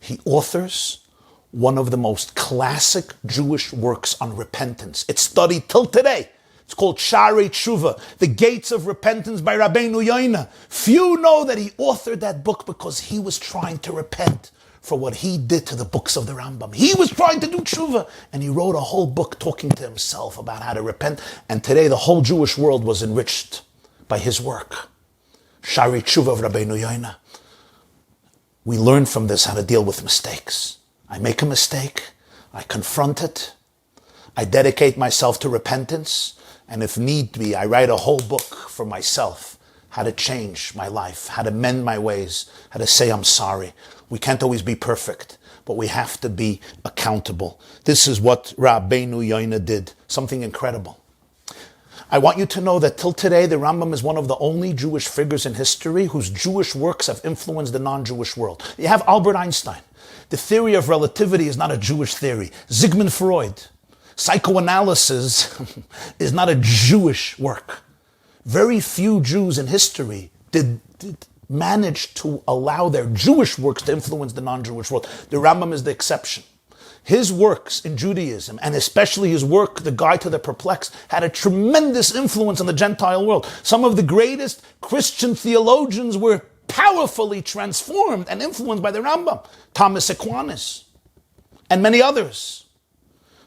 He authors one of the most classic Jewish works on repentance. It's studied till today. It's called Sharei Tshuva, The Gates of Repentance by Rabbi YY. Few know that he authored that book because he was trying to repent for what he did to the books of the Rambam. He was trying to do tshuva, and he wrote a whole book talking to himself about how to repent. And today the whole Jewish world was enriched by his work. Sharei Tshuva of Rabbi YY. We learn from this how to deal with mistakes. I make a mistake, I confront it, I dedicate myself to repentance, and if need be, I write a whole book for myself, how to change my life, how to mend my ways, how to say I'm sorry. We can't always be perfect, but we have to be accountable. This is what Rabbi YY did, something incredible. I want you to know that till today, the Rambam is one of the only Jewish figures in history whose Jewish works have influenced the non-Jewish world. You have Albert Einstein. The theory of relativity is not a Jewish theory. Sigmund Freud. Psychoanalysis is not a Jewish work. Very few Jews in history did manage to allow their Jewish works to influence the non-Jewish world. The Rambam is the exception. His works in Judaism, and especially his work, The Guide to the Perplexed, had a tremendous influence on the Gentile world. Some of the greatest Christian theologians were powerfully transformed and influenced by the Rambam. Thomas Aquinas, and many others.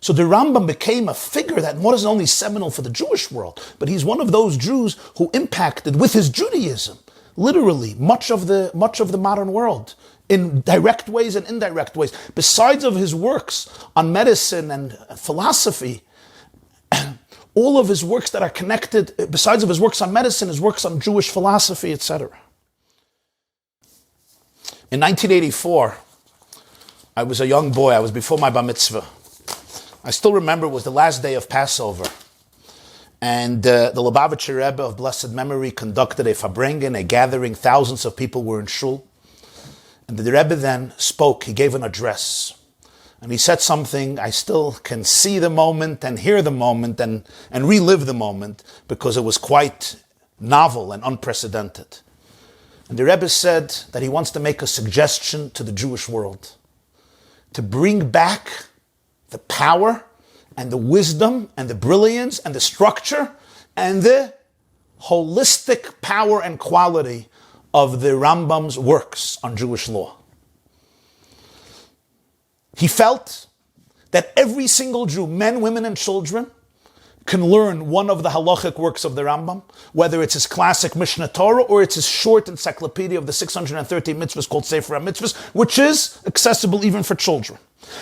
So the Rambam became a figure that wasn't only seminal for the Jewish world, but he's one of those Jews who impacted with his Judaism, literally, much of the modern world, in direct ways and indirect ways. Besides of his works on medicine and philosophy, all of his works that are connected, besides of his works on medicine, his works on Jewish philosophy, etc. In 1984, I was a young boy. I was before my bar mitzvah. I still remember it was the last day of Passover. And the Lubavitcher Rebbe of blessed memory conducted a farbrengen, a gathering. Thousands of people were in shul. And the Rebbe then spoke. He gave an address. And he said something. I still can see the moment and hear the moment and relive the moment because it was quite novel and unprecedented. And the Rebbe said that he wants to make a suggestion to the Jewish world to bring back the power and the wisdom and the brilliance and the structure and the holistic power and quality of the Rambam's works on Jewish law. He felt that every single Jew, men, women, and children, can learn one of the halachic works of the Rambam, whether it's his classic Mishnah Torah or it's his short encyclopedia of the 630 mitzvahs called Sefer HaMitzvahs, which is accessible even for children.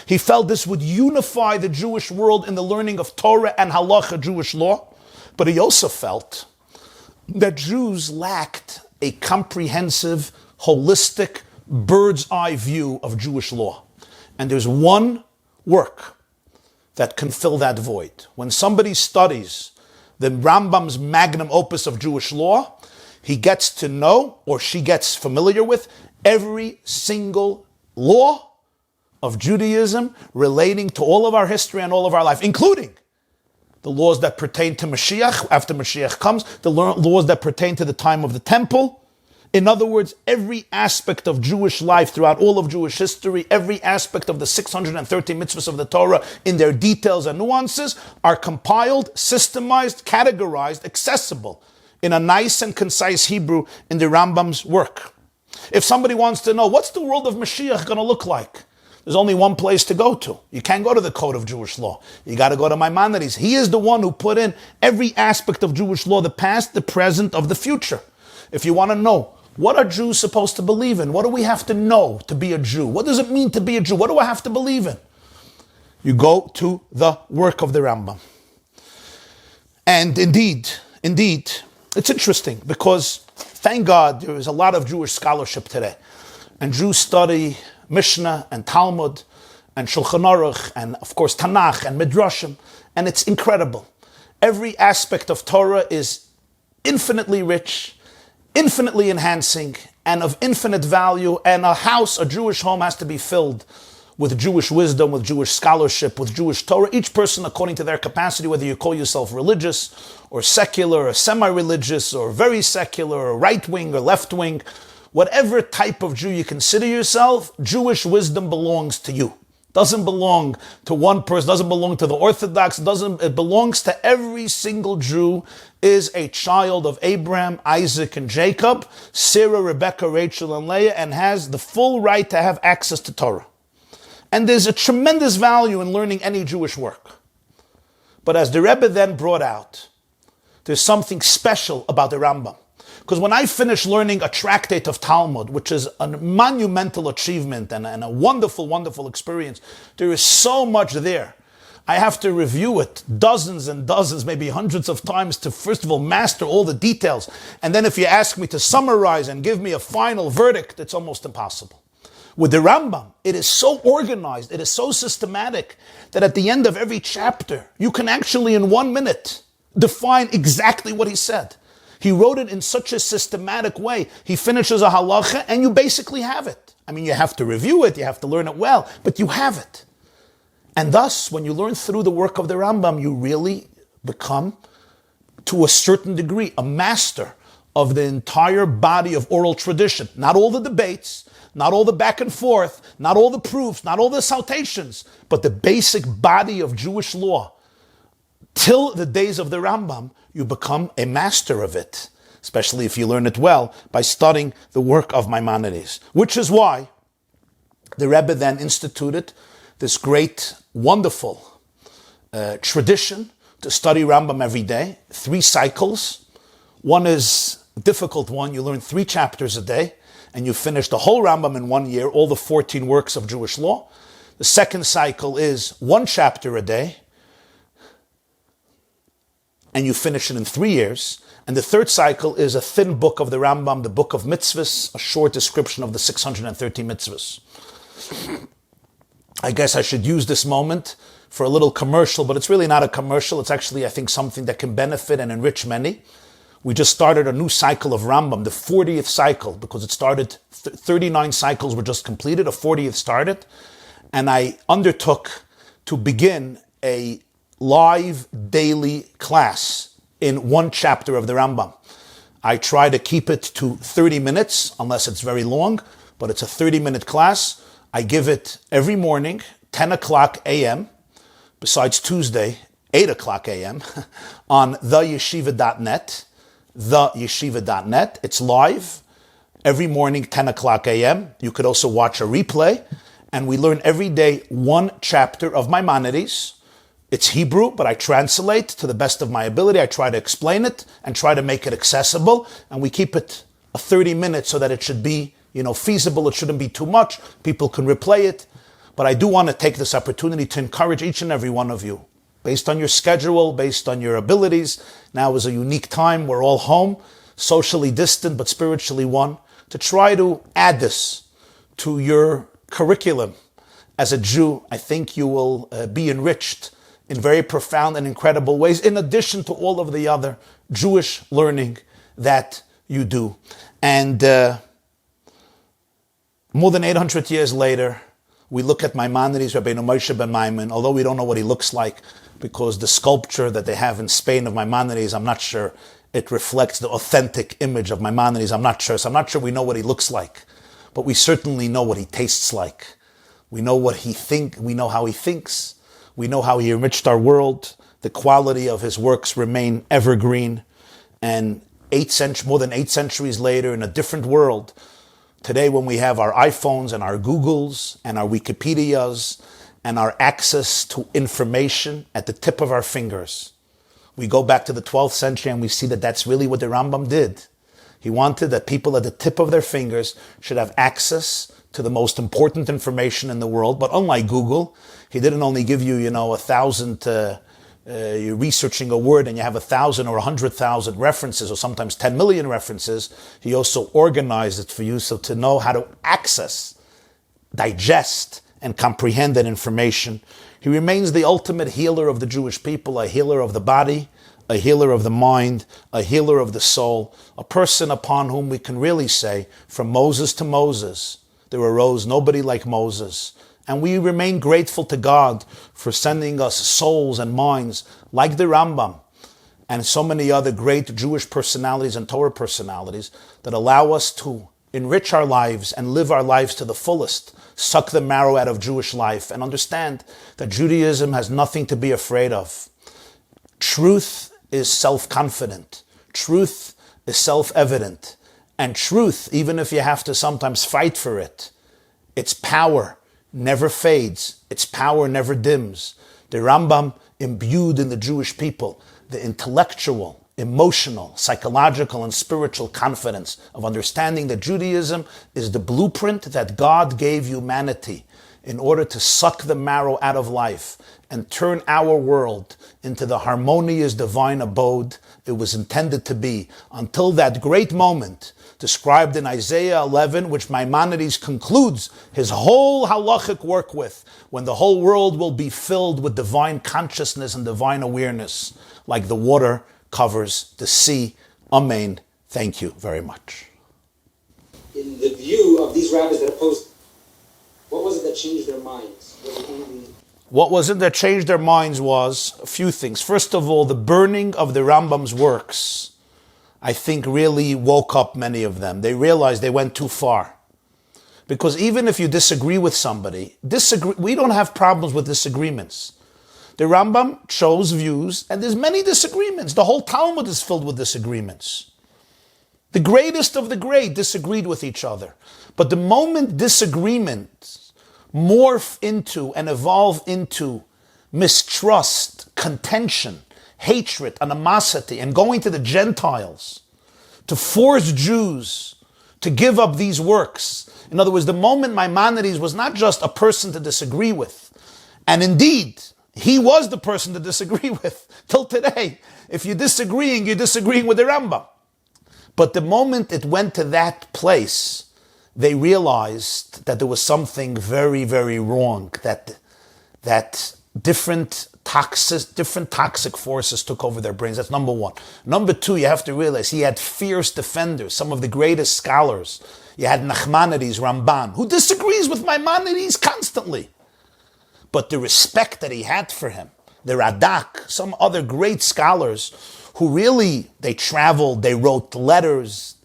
He felt this would unify the Jewish world in the learning of Torah and halacha Jewish law, but he also felt that Jews lacked a comprehensive, holistic, bird's eye view of Jewish law. And there's one work that can fill that void. When somebody studies the Rambam's magnum opus of Jewish law, he gets to know, or she gets familiar with, every single law of Judaism relating to all of our history and all of our life, including the laws that pertain to Mashiach, after Mashiach comes, the laws that pertain to the time of the temple, In other words, every aspect of Jewish life throughout all of Jewish history, every aspect of the 630 mitzvahs of the Torah in their details and nuances are compiled, systemized, categorized, accessible in a nice and concise Hebrew in the Rambam's work. If somebody wants to know, what's the world of Mashiach going to look like? There's only one place to go to. You can't go to the Code of Jewish Law. You got to go to Maimonides. He is the one who put in every aspect of Jewish law, the past, the present, of the future. If you want to know, what are Jews supposed to believe in? What do we have to know to be a Jew? What does it mean to be a Jew? What do I have to believe in? You go to the work of the Rambam. And indeed, it's interesting because, thank God, there is a lot of Jewish scholarship today. And Jews study Mishnah and Talmud and Shulchan Aruch and, of course, Tanakh and Midrashim. And it's incredible. Every aspect of Torah is infinitely rich, infinitely enhancing, and of infinite value. And a Jewish home has to be filled with Jewish wisdom, with Jewish scholarship, with Jewish Torah. Each person according to their capacity, whether you call yourself religious or secular or semi-religious or very secular or right-wing or left-wing, whatever type of Jew you consider yourself, Jewish wisdom belongs to you. Doesn't belong to one person, doesn't belong to the Orthodox, it belongs to every single Jew, is a child of Abraham, Isaac, and Jacob, Sarah, Rebecca, Rachel, and Leah, and has the full right to have access to Torah. And there's a tremendous value in learning any Jewish work. But as the Rebbe then brought out, there's something special about the Rambam. Because when I finished learning a tractate of Talmud, which is a monumental achievement and a wonderful, wonderful experience, there is so much there. I have to review it dozens and dozens, maybe hundreds of times to, first of all, master all the details. And then if you ask me to summarize and give me a final verdict, it's almost impossible. With the Rambam, it is so organized, it is so systematic, that at the end of every chapter, you can actually in 1 minute define exactly what he said. He wrote it in such a systematic way. He finishes a halacha and you basically have it. I mean, you have to review it, you have to learn it well, but you have it. And thus, when you learn through the work of the Rambam, you really become, to a certain degree, a master of the entire body of oral tradition. Not all the debates, not all the back and forth, not all the proofs, not all the citations, but the basic body of Jewish law. Till the days of the Rambam, you become a master of it, especially if you learn it well by studying the work of Maimonides. Which is why the Rebbe then instituted this great, wonderful tradition to study Rambam every day, 3 cycles. One is a difficult one. You learn 3 chapters a day, and you finish the whole Rambam in 1 year, all the 14 works of Jewish law. The second cycle is 1 chapter a day, and you finish it in 3 years. And the third cycle is a thin book of the Rambam, the book of mitzvahs, a short description of the 630 mitzvahs. I guess I should use this moment for a little commercial, but it's really not a commercial. It's actually, I think, something that can benefit and enrich many. We just started a new cycle of Rambam, the 40th cycle, because it started, 39 cycles were just completed, a 40th started. And I undertook to begin a live daily class in 1 chapter of the Rambam. I try to keep it to 30 minutes, unless it's very long, but it's a 30-minute class. I give it every morning, 10 o'clock a.m., besides Tuesday, 8 o'clock a.m., on theyeshiva.net, theyeshiva.net. It's live every morning, 10 o'clock a.m. You could also watch a replay, and we learn every day 1 chapter of Maimonides. It's Hebrew, but I translate to the best of my ability. I try to explain it and try to make it accessible. And we keep it a 30 minutes so that it should be, feasible. It shouldn't be too much. People can replay it. But I do want to take this opportunity to encourage each and every one of you, based on your schedule, based on your abilities. Now is a unique time. We're all home, socially distant, but spiritually one, to try to add this to your curriculum. As a Jew, I think you will be enriched in very profound and incredible ways, in addition to all of the other Jewish learning that you do. And more than 800 years later, we look at Maimonides, Rabbi Moshe ben Maimon, although we don't know what he looks like, because the sculpture that they have in Spain of Maimonides, I'm not sure it reflects the authentic image of Maimonides. I'm not sure. So I'm not sure we know what he looks like, but we certainly know what he tastes like. We know what he we know how he thinks. We know how he enriched our world. The quality of his works remain evergreen. And more than 8 centuries later, in a different world, today when we have our iPhones and our Googles and our Wikipedias and our access to information at the tip of our fingers, we go back to the 12th century and we see that that's really what the Rambam did. He wanted that people at the tip of their fingers should have access to the most important information in the world. But unlike Google, he didn't only give you, 1,000, you're researching a word and you have 1,000 or 100,000 references, or sometimes 10 million references. He also organized it for you so to know how to access, digest, and comprehend that information. He remains the ultimate healer of the Jewish people, a healer of the body, a healer of the mind, a healer of the soul, a person upon whom we can really say, from Moses to Moses, there arose nobody like Moses. And we remain grateful to God for sending us souls and minds like the Rambam and so many other great Jewish personalities and Torah personalities that allow us to enrich our lives and live our lives to the fullest, suck the marrow out of Jewish life, and understand that Judaism has nothing to be afraid of. Truth is self-confident. Truth is self-evident. And truth, even if you have to sometimes fight for it, its power never fades. Its power never dims. The Rambam imbued in the Jewish people the intellectual, emotional, psychological, and spiritual confidence of understanding that Judaism is the blueprint that God gave humanity in order to suck the marrow out of life and turn our world into the harmonious divine abode it was intended to be, until that great moment described in Isaiah 11, which Maimonides concludes his whole halachic work with, when the whole world will be filled with divine consciousness and divine awareness, like the water covers the sea. Amen. Thank you very much. In the view of these rabbis that opposed, what was it that changed their minds? What was it that changed their minds was a few things. First of all, the burning of the Rambam's works, I think, really woke up many of them. They realized they went too far. Because even if you disagree with somebody, we don't have problems with disagreements. The Rambam chose views, and there's many disagreements. The whole Talmud is filled with disagreements. The greatest of the great disagreed with each other. But the moment disagreements morph into and evolve into mistrust, contention, hatred, animosity, and going to the Gentiles to force Jews to give up these works. In other words, the moment Maimonides was not just a person to disagree with, and indeed, he was the person to disagree with till today. If you're disagreeing with the Rambam. But the moment it went to that place, they realized that there was something very, very wrong, that different toxic forces took over their brains. That's number one. Number two, you have to realize he had fierce defenders, some of the greatest scholars. You had Maimonides, Rambam, who disagrees with Maimonides constantly. But the respect that he had for him, the Radak, some other great scholars who really, they traveled, they wrote letters.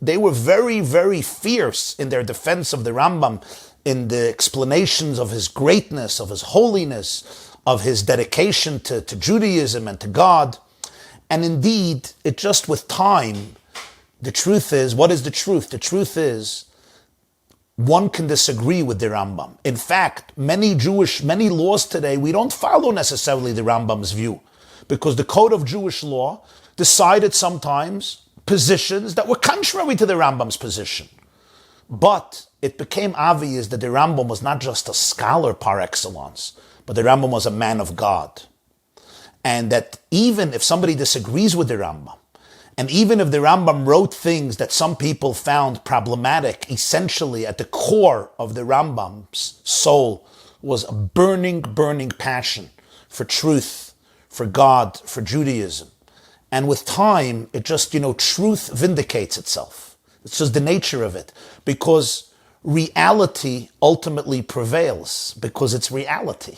They were very, very fierce in their defense of the Rambam, in the explanations of his greatness, of his holiness, of his dedication to Judaism and to God. And indeed, it just with time, the truth is, what is the truth? The truth is, one can disagree with the Rambam. In fact, many laws today, we don't follow necessarily the Rambam's view, because the code of Jewish law decided sometimes positions that were contrary to the Rambam's position. But it became obvious that the Rambam was not just a scholar par excellence, but the Rambam was a man of God. And that even if somebody disagrees with the Rambam, and even if the Rambam wrote things that some people found problematic, essentially at the core of the Rambam's soul was a burning, burning passion for truth, for God, for Judaism. And with time, it just, truth vindicates itself. It's just the nature of it. Because reality ultimately prevails, because it's reality.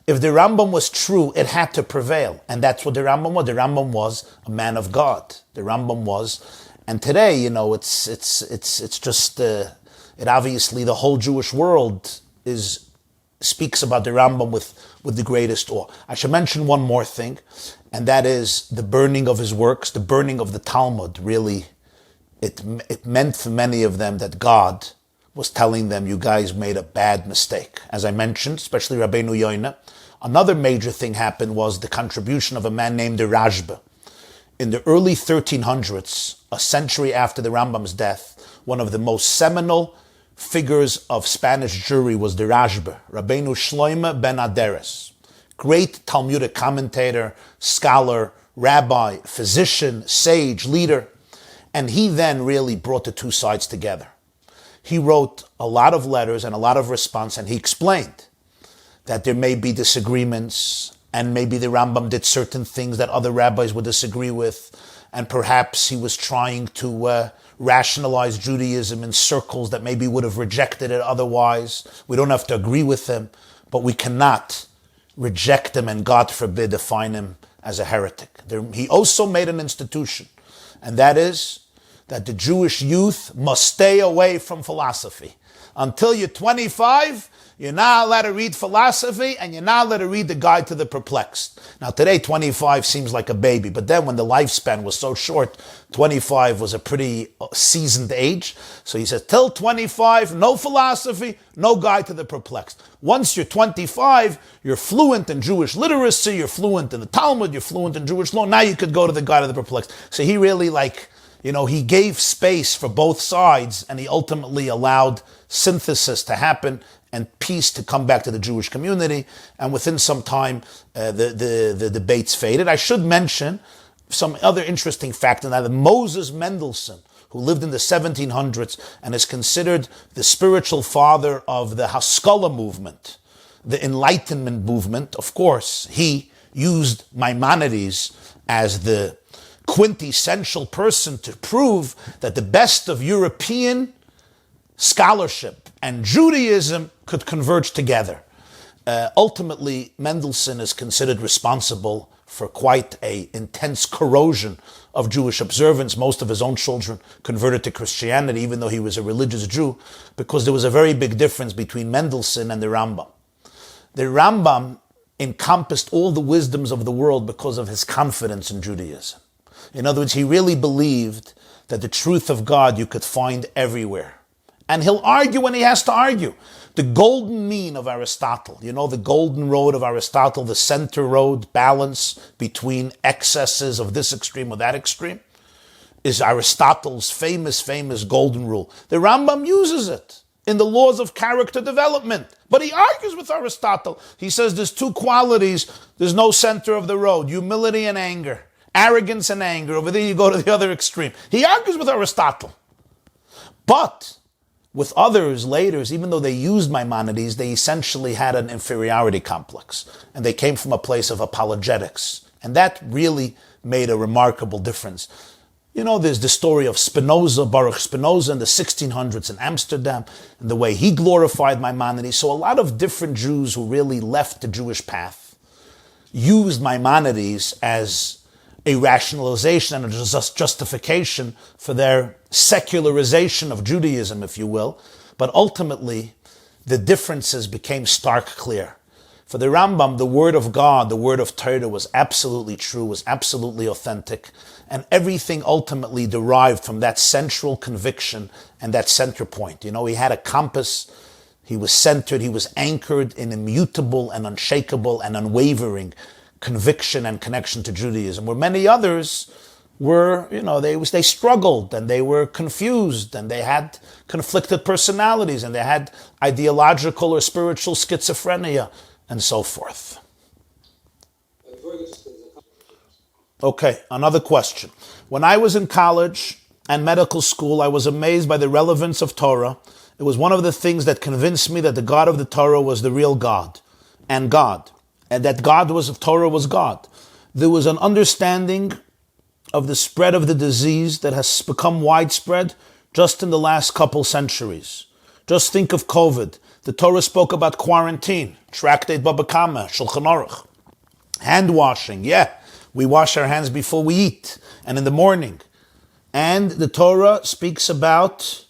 If the Rambam was true, it had to prevail. And that's what the Rambam was. The Rambam was a man of God. The Rambam was, and today, it's just, it obviously, the whole Jewish world speaks about the Rambam with the greatest awe. I should mention one more thing, and that is the burning of his works, the burning of the Talmud. Really, it meant for many of them that God was telling them, you guys made a bad mistake. As I mentioned, especially Rabbi YY. Another major thing happened was the contribution of a man named the Rashba. In the early 1300s, a century after the Rambam's death, one of the most seminal figures of Spanish Jewry was the Rashba, Rabbeinu Shloime ben Aderes. Great Talmudic commentator, scholar, rabbi, physician, sage, leader. And he then really brought the two sides together. He wrote a lot of letters and a lot of response, and he explained that there may be disagreements, and maybe the Rambam did certain things that other rabbis would disagree with, and perhaps he was trying to rationalize Judaism in circles that maybe would have rejected it otherwise. We don't have to agree with him, but we cannot reject him and, God forbid, define him as a heretic. He also made an institution, and that is that the Jewish youth must stay away from philosophy. Until you're 25, you're not allowed to read philosophy, and you're not allowed to read the Guide to the Perplexed. Now today, 25 seems like a baby, but then when the lifespan was so short, 25 was a pretty seasoned age. So he says, till 25, no philosophy, no Guide to the Perplexed. Once you're 25, you're fluent in Jewish literacy, you're fluent in the Talmud, you're fluent in Jewish law, now you could go to the Guide to the Perplexed. So he really he gave space for both sides, and he ultimately allowed synthesis to happen and peace to come back to the Jewish community. And within some time, the debates faded. I should mention some other interesting fact, and that Moses Mendelssohn, who lived in the 1700s and is considered the spiritual father of the Haskalah movement, the Enlightenment movement. Of course, he used Maimonides as the quintessential person to prove that the best of European scholarship and Judaism could converge together. Ultimately, Mendelssohn is considered responsible for quite an intense corrosion of Jewish observance. Most of his own children converted to Christianity, even though he was a religious Jew, because there was a very big difference between Mendelssohn and the Rambam. The Rambam encompassed all the wisdoms of the world because of his confidence in Judaism. In other words, he really believed that the truth of God you could find everywhere. And he'll argue when he has to argue. The golden mean of Aristotle, the golden road of Aristotle, the center road, balance between excesses of this extreme or that extreme, is Aristotle's famous golden rule. The Rambam uses it in the laws of character development. But he argues with Aristotle. He says there's two qualities, there's no center of the road, humility and anger. Arrogance and anger. Over there you go to the other extreme. He argues with Aristotle. But with others, later, even though they used Maimonides, they essentially had an inferiority complex. And they came from a place of apologetics. And that really made a remarkable difference. There's the story of Spinoza, Baruch Spinoza in the 1600s in Amsterdam, and the way he glorified Maimonides. So a lot of different Jews who really left the Jewish path used Maimonides as a rationalization and a justification for their secularization of Judaism, if you will. But ultimately, the differences became stark clear. For the Rambam, the word of God, the word of Torah was absolutely true, was absolutely authentic, and everything ultimately derived from that central conviction and that center point. He had a compass, he was centered, he was anchored in immutable and unshakable and unwavering conviction and connection to Judaism, where many others were, they struggled and they were confused and they had conflicted personalities and they had ideological or spiritual schizophrenia and so forth. Okay, another question. When I was in college and medical school, I was amazed by the relevance of Torah. It was one of the things that convinced me that the God of the Torah was the real God, and that God of Torah was God. There was an understanding of the spread of the disease that has become widespread just in the last couple centuries. Just think of COVID. The Torah spoke about quarantine, Tractate Baba Kama, Shulchan Aruch. Hand washing, we wash our hands before we eat and in the morning. And the Torah speaks about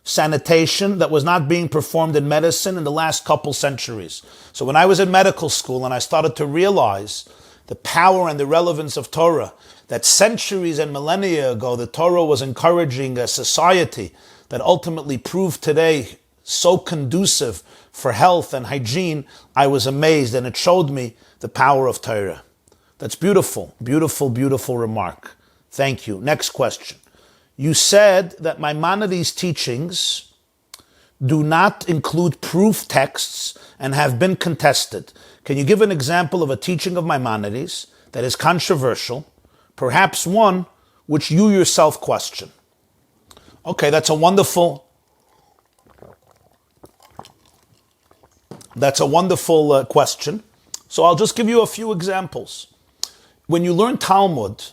sanitation that was not being performed in medicine in the last couple centuries. So when I was in medical school and I started to realize the power and the relevance of Torah, that centuries and millennia ago, the Torah was encouraging a society that ultimately proved today so conducive for health and hygiene, I was amazed, and it showed me the power of Torah. That's beautiful, beautiful, beautiful remark. Thank you. Next question. You said that Maimonides' teachings do not include proof texts and have been contested. Can you give an example of a teaching of Maimonides that is controversial, perhaps one which you yourself question? Okay, that's a wonderful question. So I'll just give you a few examples. When you learn Talmud,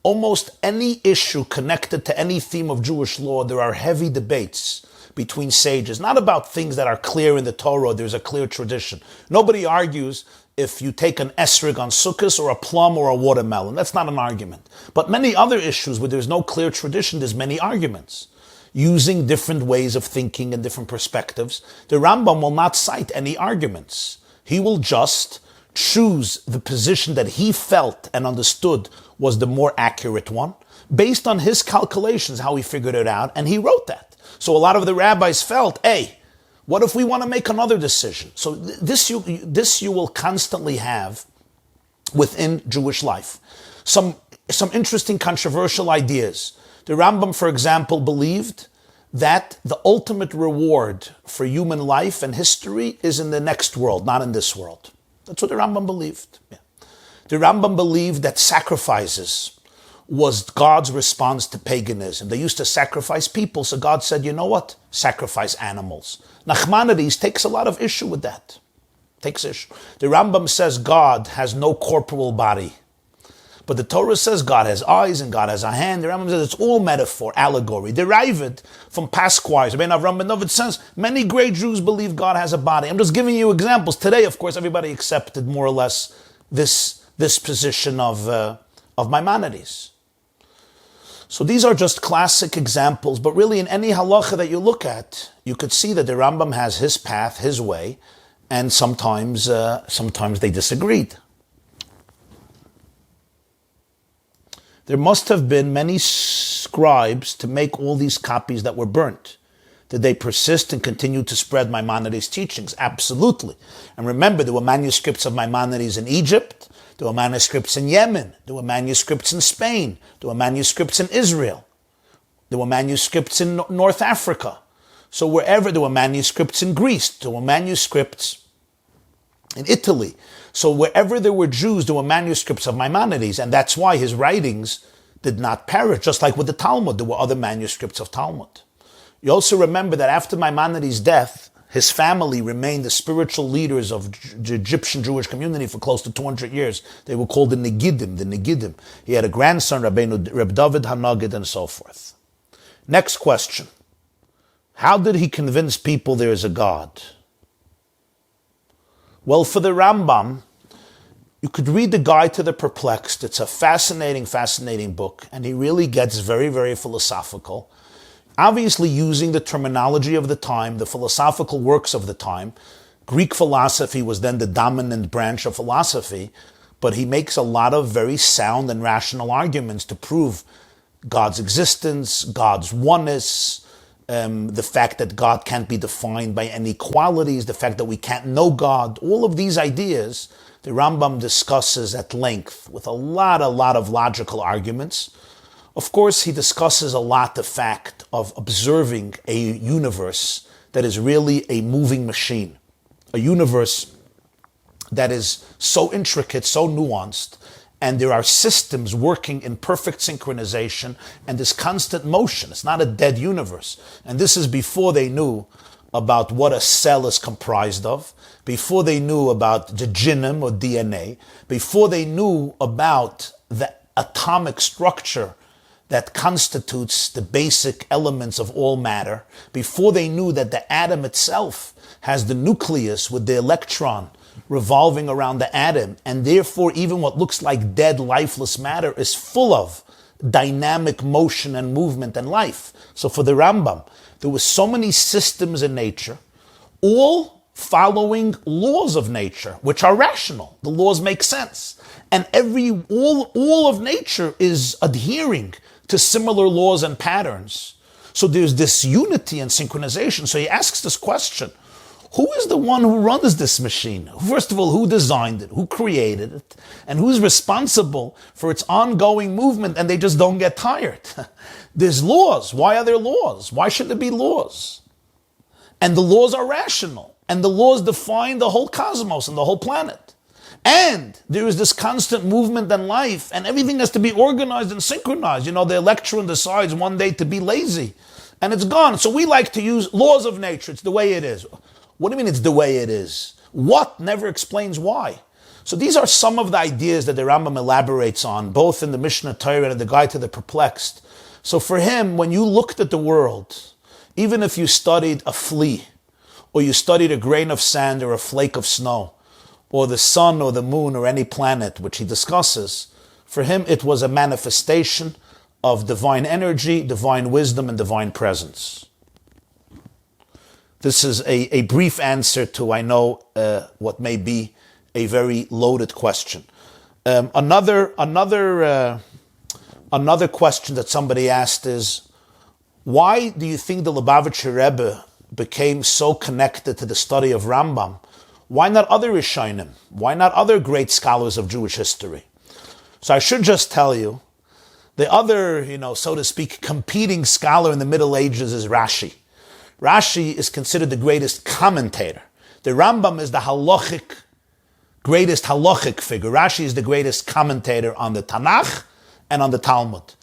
almost any issue connected to any theme of Jewish law, there are heavy debates between sages, not about things that are clear in the Torah, there's a clear tradition. Nobody argues if you take an esrog on Sukkot or a plum or a watermelon. That's not an argument. But many other issues where there's no clear tradition, there's many arguments, using different ways of thinking and different perspectives. The Rambam will not cite any arguments. He will just choose the position that he felt and understood was the more accurate one, based on his calculations, how he figured it out, and he wrote that. So a lot of the rabbis felt, hey, what if we want to make another decision? So this you will constantly have within Jewish life. Some interesting controversial ideas. The Rambam, for example, believed that the ultimate reward for human life and history is in the next world, not in this world. That's what the Rambam believed. Yeah. The Rambam believed that sacrifices was God's response to paganism. They used to sacrifice people, so God said, you know what? Sacrifice animals. Maimonides takes a lot of issue with that. Takes issue. The Rambam says God has no corporal body. But the Torah says God has eyes and God has a hand. The Rambam says it's all metaphor, allegory, derived from Pasquires. Rabbi Avram ben David says many great Jews believe God has a body. I'm just giving you examples. Today, of course, everybody accepted more or less this position of Maimonides. So these are just classic examples, but really in any halacha that you look at, you could see that the Rambam has his path, his way, and sometimes they disagreed. There must have been many scribes to make all these copies that were burnt. Did they persist and continue to spread Maimonides' teachings? Absolutely. And remember, there were manuscripts of Maimonides in Egypt, there were manuscripts in Yemen, there were manuscripts in Spain, there were manuscripts in Israel, there were manuscripts in North Africa. So wherever there were manuscripts in Greece, there were manuscripts in Italy. So wherever there were Jews, there were manuscripts of Maimonides, and that's why his writings did not perish. Just like with the Talmud, there were other manuscripts of Talmud. You also remember that after Maimonides' death, his family remained the spiritual leaders of the Egyptian Jewish community for close to 200 years. They were called the Negidim. He had a grandson, Reb David HaNagid, and so forth. Next question. How did he convince people there is a God? Well, for the Rambam, you could read The Guide to the Perplexed. It's a fascinating, fascinating book, and he really gets very, very philosophical. Obviously using the terminology of the time, the philosophical works of the time. Greek philosophy was then the dominant branch of philosophy, but he makes a lot of very sound and rational arguments to prove God's existence, God's oneness, the fact that God can't be defined by any qualities, the fact that we can't know God. All of these ideas, the Rambam discusses at length with a lot of logical arguments. Of course, he discusses a lot the fact of observing a universe that is really a moving machine, a universe that is so intricate, so nuanced, and there are systems working in perfect synchronization and this constant motion. It's not a dead universe. And this is before they knew about what a cell is comprised of, before they knew about the genome or DNA, before they knew about the atomic structure that constitutes the basic elements of all matter, before they knew that the atom itself has the nucleus with the electron revolving around the atom, and therefore even what looks like dead, lifeless matter is full of dynamic motion and movement and life. So for the Rambam, there were so many systems in nature, all following laws of nature, which are rational. The laws make sense. And all of nature is adhering to similar laws and patterns. So there's this unity and synchronization. So he asks this question: who is the one who runs this machine? First of all, who designed it? Who created it? And who's responsible for its ongoing movement, and they just don't get tired? There's laws. Why are there laws? Why should there be laws? And the laws are rational. And the laws define the whole cosmos and the whole planet. And there is this constant movement and life, and everything has to be organized and synchronized. You know, the electron decides one day to be lazy, and it's gone. So we like to use laws of nature. It's the way it is. What do you mean it's the way it is? What never explains why. So these are some of the ideas that the Rambam elaborates on, both in the Mishnah Torah and the Guide to the Perplexed. So for him, when you looked at the world, even if you studied a flea, or you studied a grain of sand or a flake of snow, or the sun or the moon or any planet, which he discusses, for him it was a manifestation of divine energy, divine wisdom, and divine presence. This is a brief answer to, I know, what may be a very loaded question. Another question that somebody asked is, why do you think the Lubavitcher Rebbe became so connected to the study of Rambam? Why not other Rishonim? Why not other great scholars of Jewish history? So I should just tell you, the other, so to speak, competing scholar in the Middle Ages is Rashi. Rashi is considered the greatest commentator. The Rambam is the greatest halachic figure. Rashi is the greatest commentator on the Tanakh and on the Talmud.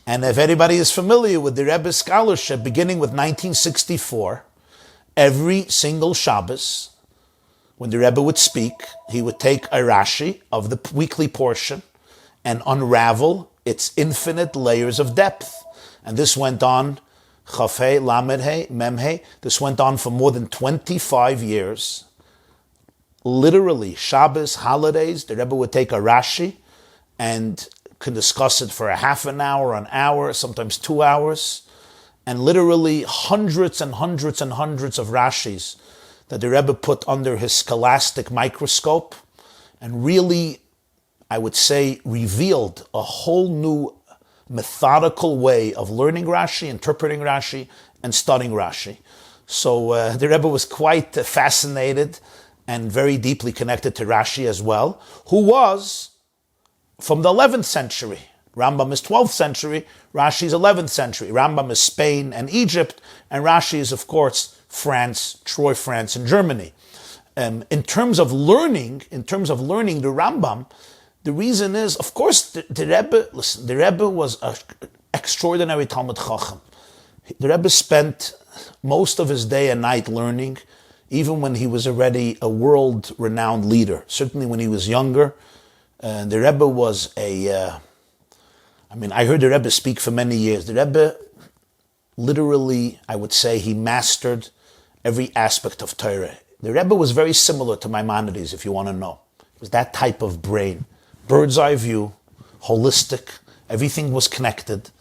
And if anybody is familiar with the Rebbe's scholarship, beginning with 1964, every single Shabbos, when the Rebbe would speak, he would take a Rashi of the weekly portion and unravel its infinite layers of depth. And this went on, Chafei, Lamedhei, Memhei, this went on for more than 25 years. Literally, Shabbos, holidays, the Rebbe would take a Rashi and could discuss it for a half an hour, an hour, sometimes 2 hours, and literally hundreds and hundreds and hundreds of Rashis that the Rebbe put under his scholastic microscope and really, I would say, revealed a whole new methodical way of learning Rashi, interpreting Rashi, and studying Rashi. So the Rebbe was quite fascinated and very deeply connected to Rashi as well, who was from the 11th century. Rambam is 12th century, Rashi is 11th century. Rambam is Spain and Egypt, and Rashi is, of course, France, Troy, France, and Germany. In terms of learning the Rambam, the reason is, of course, the Rebbe was an extraordinary Talmud Chacham. The Rebbe spent most of his day and night learning, even when he was already a world-renowned leader. Certainly when he was younger, the Rebbe was I heard the Rebbe speak for many years. The Rebbe literally, I would say, he mastered every aspect of Torah. The Rebbe was very similar to Maimonides, if you want to know. It was that type of brain. Bird's eye view, holistic, everything was connected,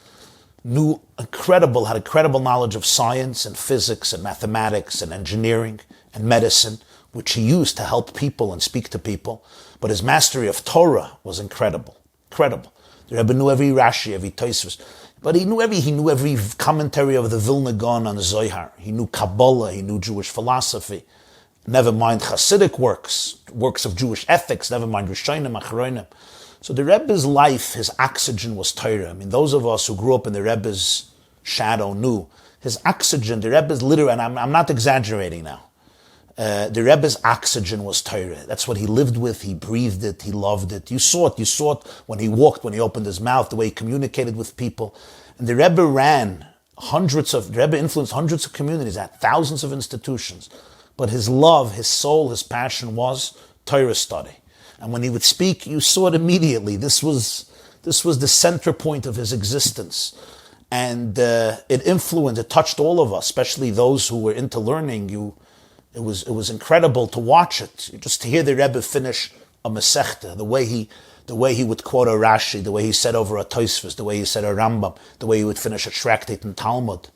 had incredible knowledge of science and physics and mathematics and engineering and medicine, which he used to help people and speak to people. But his mastery of Torah was incredible. The Rebbe knew every Rashi, every Tosfos, but he knew every commentary of the Vilna Gaon on the Zohar. He knew Kabbalah, he knew Jewish philosophy. Never mind Hasidic works of Jewish ethics, never mind Rishonim, Achronim. So the Rebbe's life, his oxygen was Torah. Those of us who grew up in the Rebbe's shadow knew his oxygen, the Rebbe's literally, and I'm not exaggerating now, the Rebbe's oxygen was Torah. That's what he lived with, he breathed it, he loved it. You saw it when he walked, when he opened his mouth, the way he communicated with people. And the Rebbe the Rebbe influenced hundreds of communities, at thousands of institutions. But his love, his soul, his passion was Torah study. And when he would speak, you saw it immediately. This was This was the center point of his existence. And it touched all of us, especially those who were into learning. It was incredible to watch it. Just to hear the Rebbe finish a Masechta, the way he would quote a Rashi, the way he said over a Tosfos, the way he said a Rambam, the way he would finish a tractate in Talmud.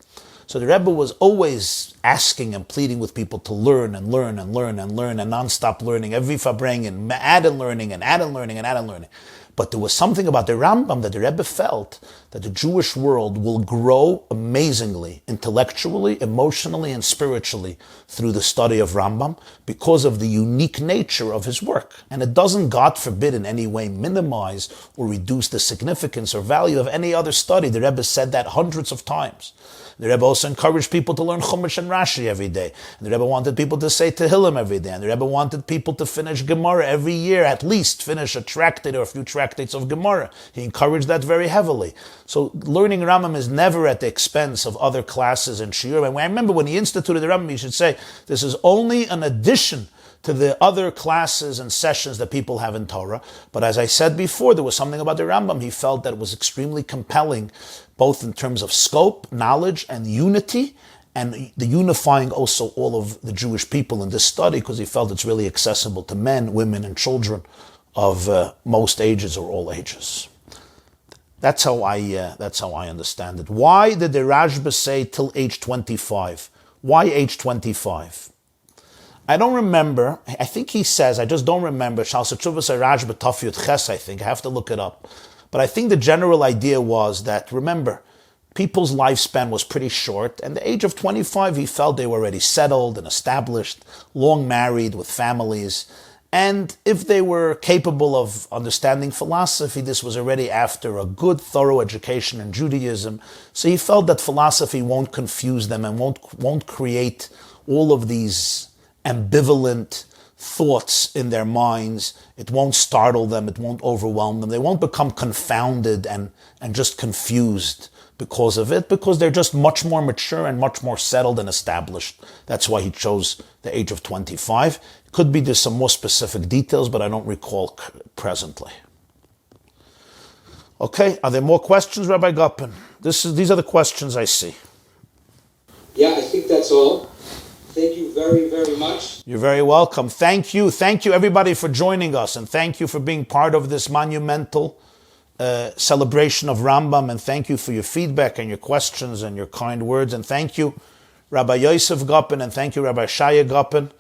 So the Rebbe was always asking and pleading with people to learn and learn and learn and learn and non-stop learning, every Farbrengen, add and learning and add and learning and add and learning. But there was something about the Rambam that the Rebbe felt that the Jewish world will grow amazingly, intellectually, emotionally, and spiritually through the study of Rambam because of the unique nature of his work. And it doesn't, God forbid, in any way minimize or reduce the significance or value of any other study. The Rebbe said that hundreds of times. The Rebbe also encouraged people to learn Chumash and Rashi every day. And the Rebbe wanted people to say Tehillim every day. And the Rebbe wanted people to finish Gemara every year, at least finish a tractate or a few tractates of Gemara. He encouraged that very heavily. So learning Rambam is never at the expense of other classes and shiur. And I remember when he instituted the Rambam, he should say, this is only an addition to the other classes and sessions that people have in Torah. But as I said before, there was something about the Rambam. He felt that it was extremely compelling, both in terms of scope, knowledge, and unity, and the unifying also all of the Jewish people in this study, because he felt it's really accessible to men, women, and children of most ages or all ages. That's how I understand it. Why did the Rashba say till age 25? Why age 25? I don't remember. I think he says, I just don't remember. Shal Sechuvas Rashba Tafyut Ches, I think. I have to look it up. But I think the general idea was that, remember, people's lifespan was pretty short, and the age of 25, he felt they were already settled and established, long married with families, and if they were capable of understanding philosophy, this was already after a good, thorough education in Judaism, so he felt that philosophy won't confuse them and won't create all of these ambivalent thoughts in their minds. It won't startle them, it won't overwhelm them, they won't become confounded and just confused because of it, because they're just much more mature and much more settled and established. That's why he chose the age of 25. Could be there's some more specific details, but I don't recall presently. Okay, are there more questions, Rabbi Gopin? These are the questions I see. Yeah, I think that's all. Thank you very, very much. You're very welcome. Thank you everybody for joining us, and thank you for being part of this monumental celebration of Rambam, and thank you for your feedback and your questions and your kind words, and thank you Rabbi Yosef Gopin and thank you Rabbi Shaya Gopin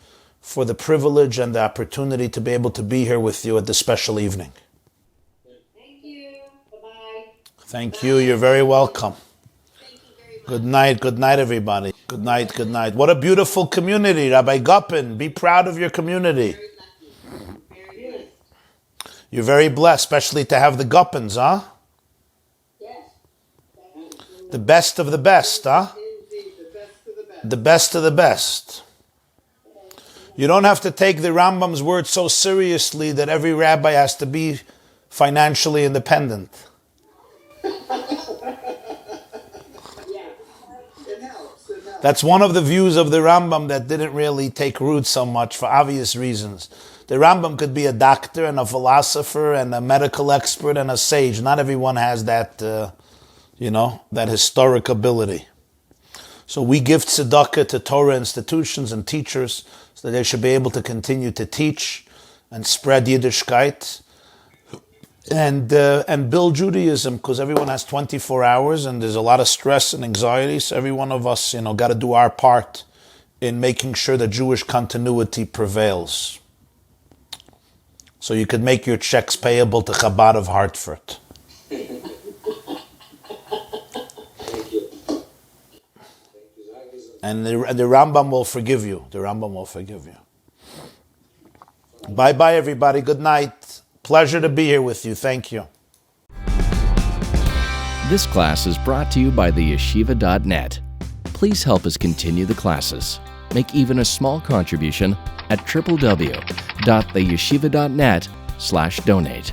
for the privilege and the opportunity to be able to be here with you at this special evening. Thank you. Bye-bye. Thank you. You're very welcome. Good night, everybody. Good night. What a beautiful community, Rabbi Gopin. Be proud of your community. Very blessed. You're very blessed, especially to have the Gopins, huh? Yes. The best of the best, huh? Indeed, the best of the best. The best of the best. You don't have to take the Rambam's word so seriously that every rabbi has to be financially independent. That's one of the views of the Rambam that didn't really take root so much for obvious reasons. The Rambam could be a doctor and a philosopher and a medical expert and a sage. Not everyone has that, that historic ability. So we give tzedakah to Torah institutions and teachers so that they should be able to continue to teach and spread Yiddishkeit and build Judaism, because everyone has 24 hours and there's a lot of stress and anxiety. So every one of us, got to do our part in making sure that Jewish continuity prevails. So you could make your checks payable to Chabad of Hartford. Thank you. And the Rambam will forgive you. The Rambam will forgive you. Bye-bye, everybody. Good night. Pleasure to be here with you. Thank you. This class is brought to you by theyeshiva.net. Please help us continue the classes. Make even a small contribution at www.theyeshiva.net/donate.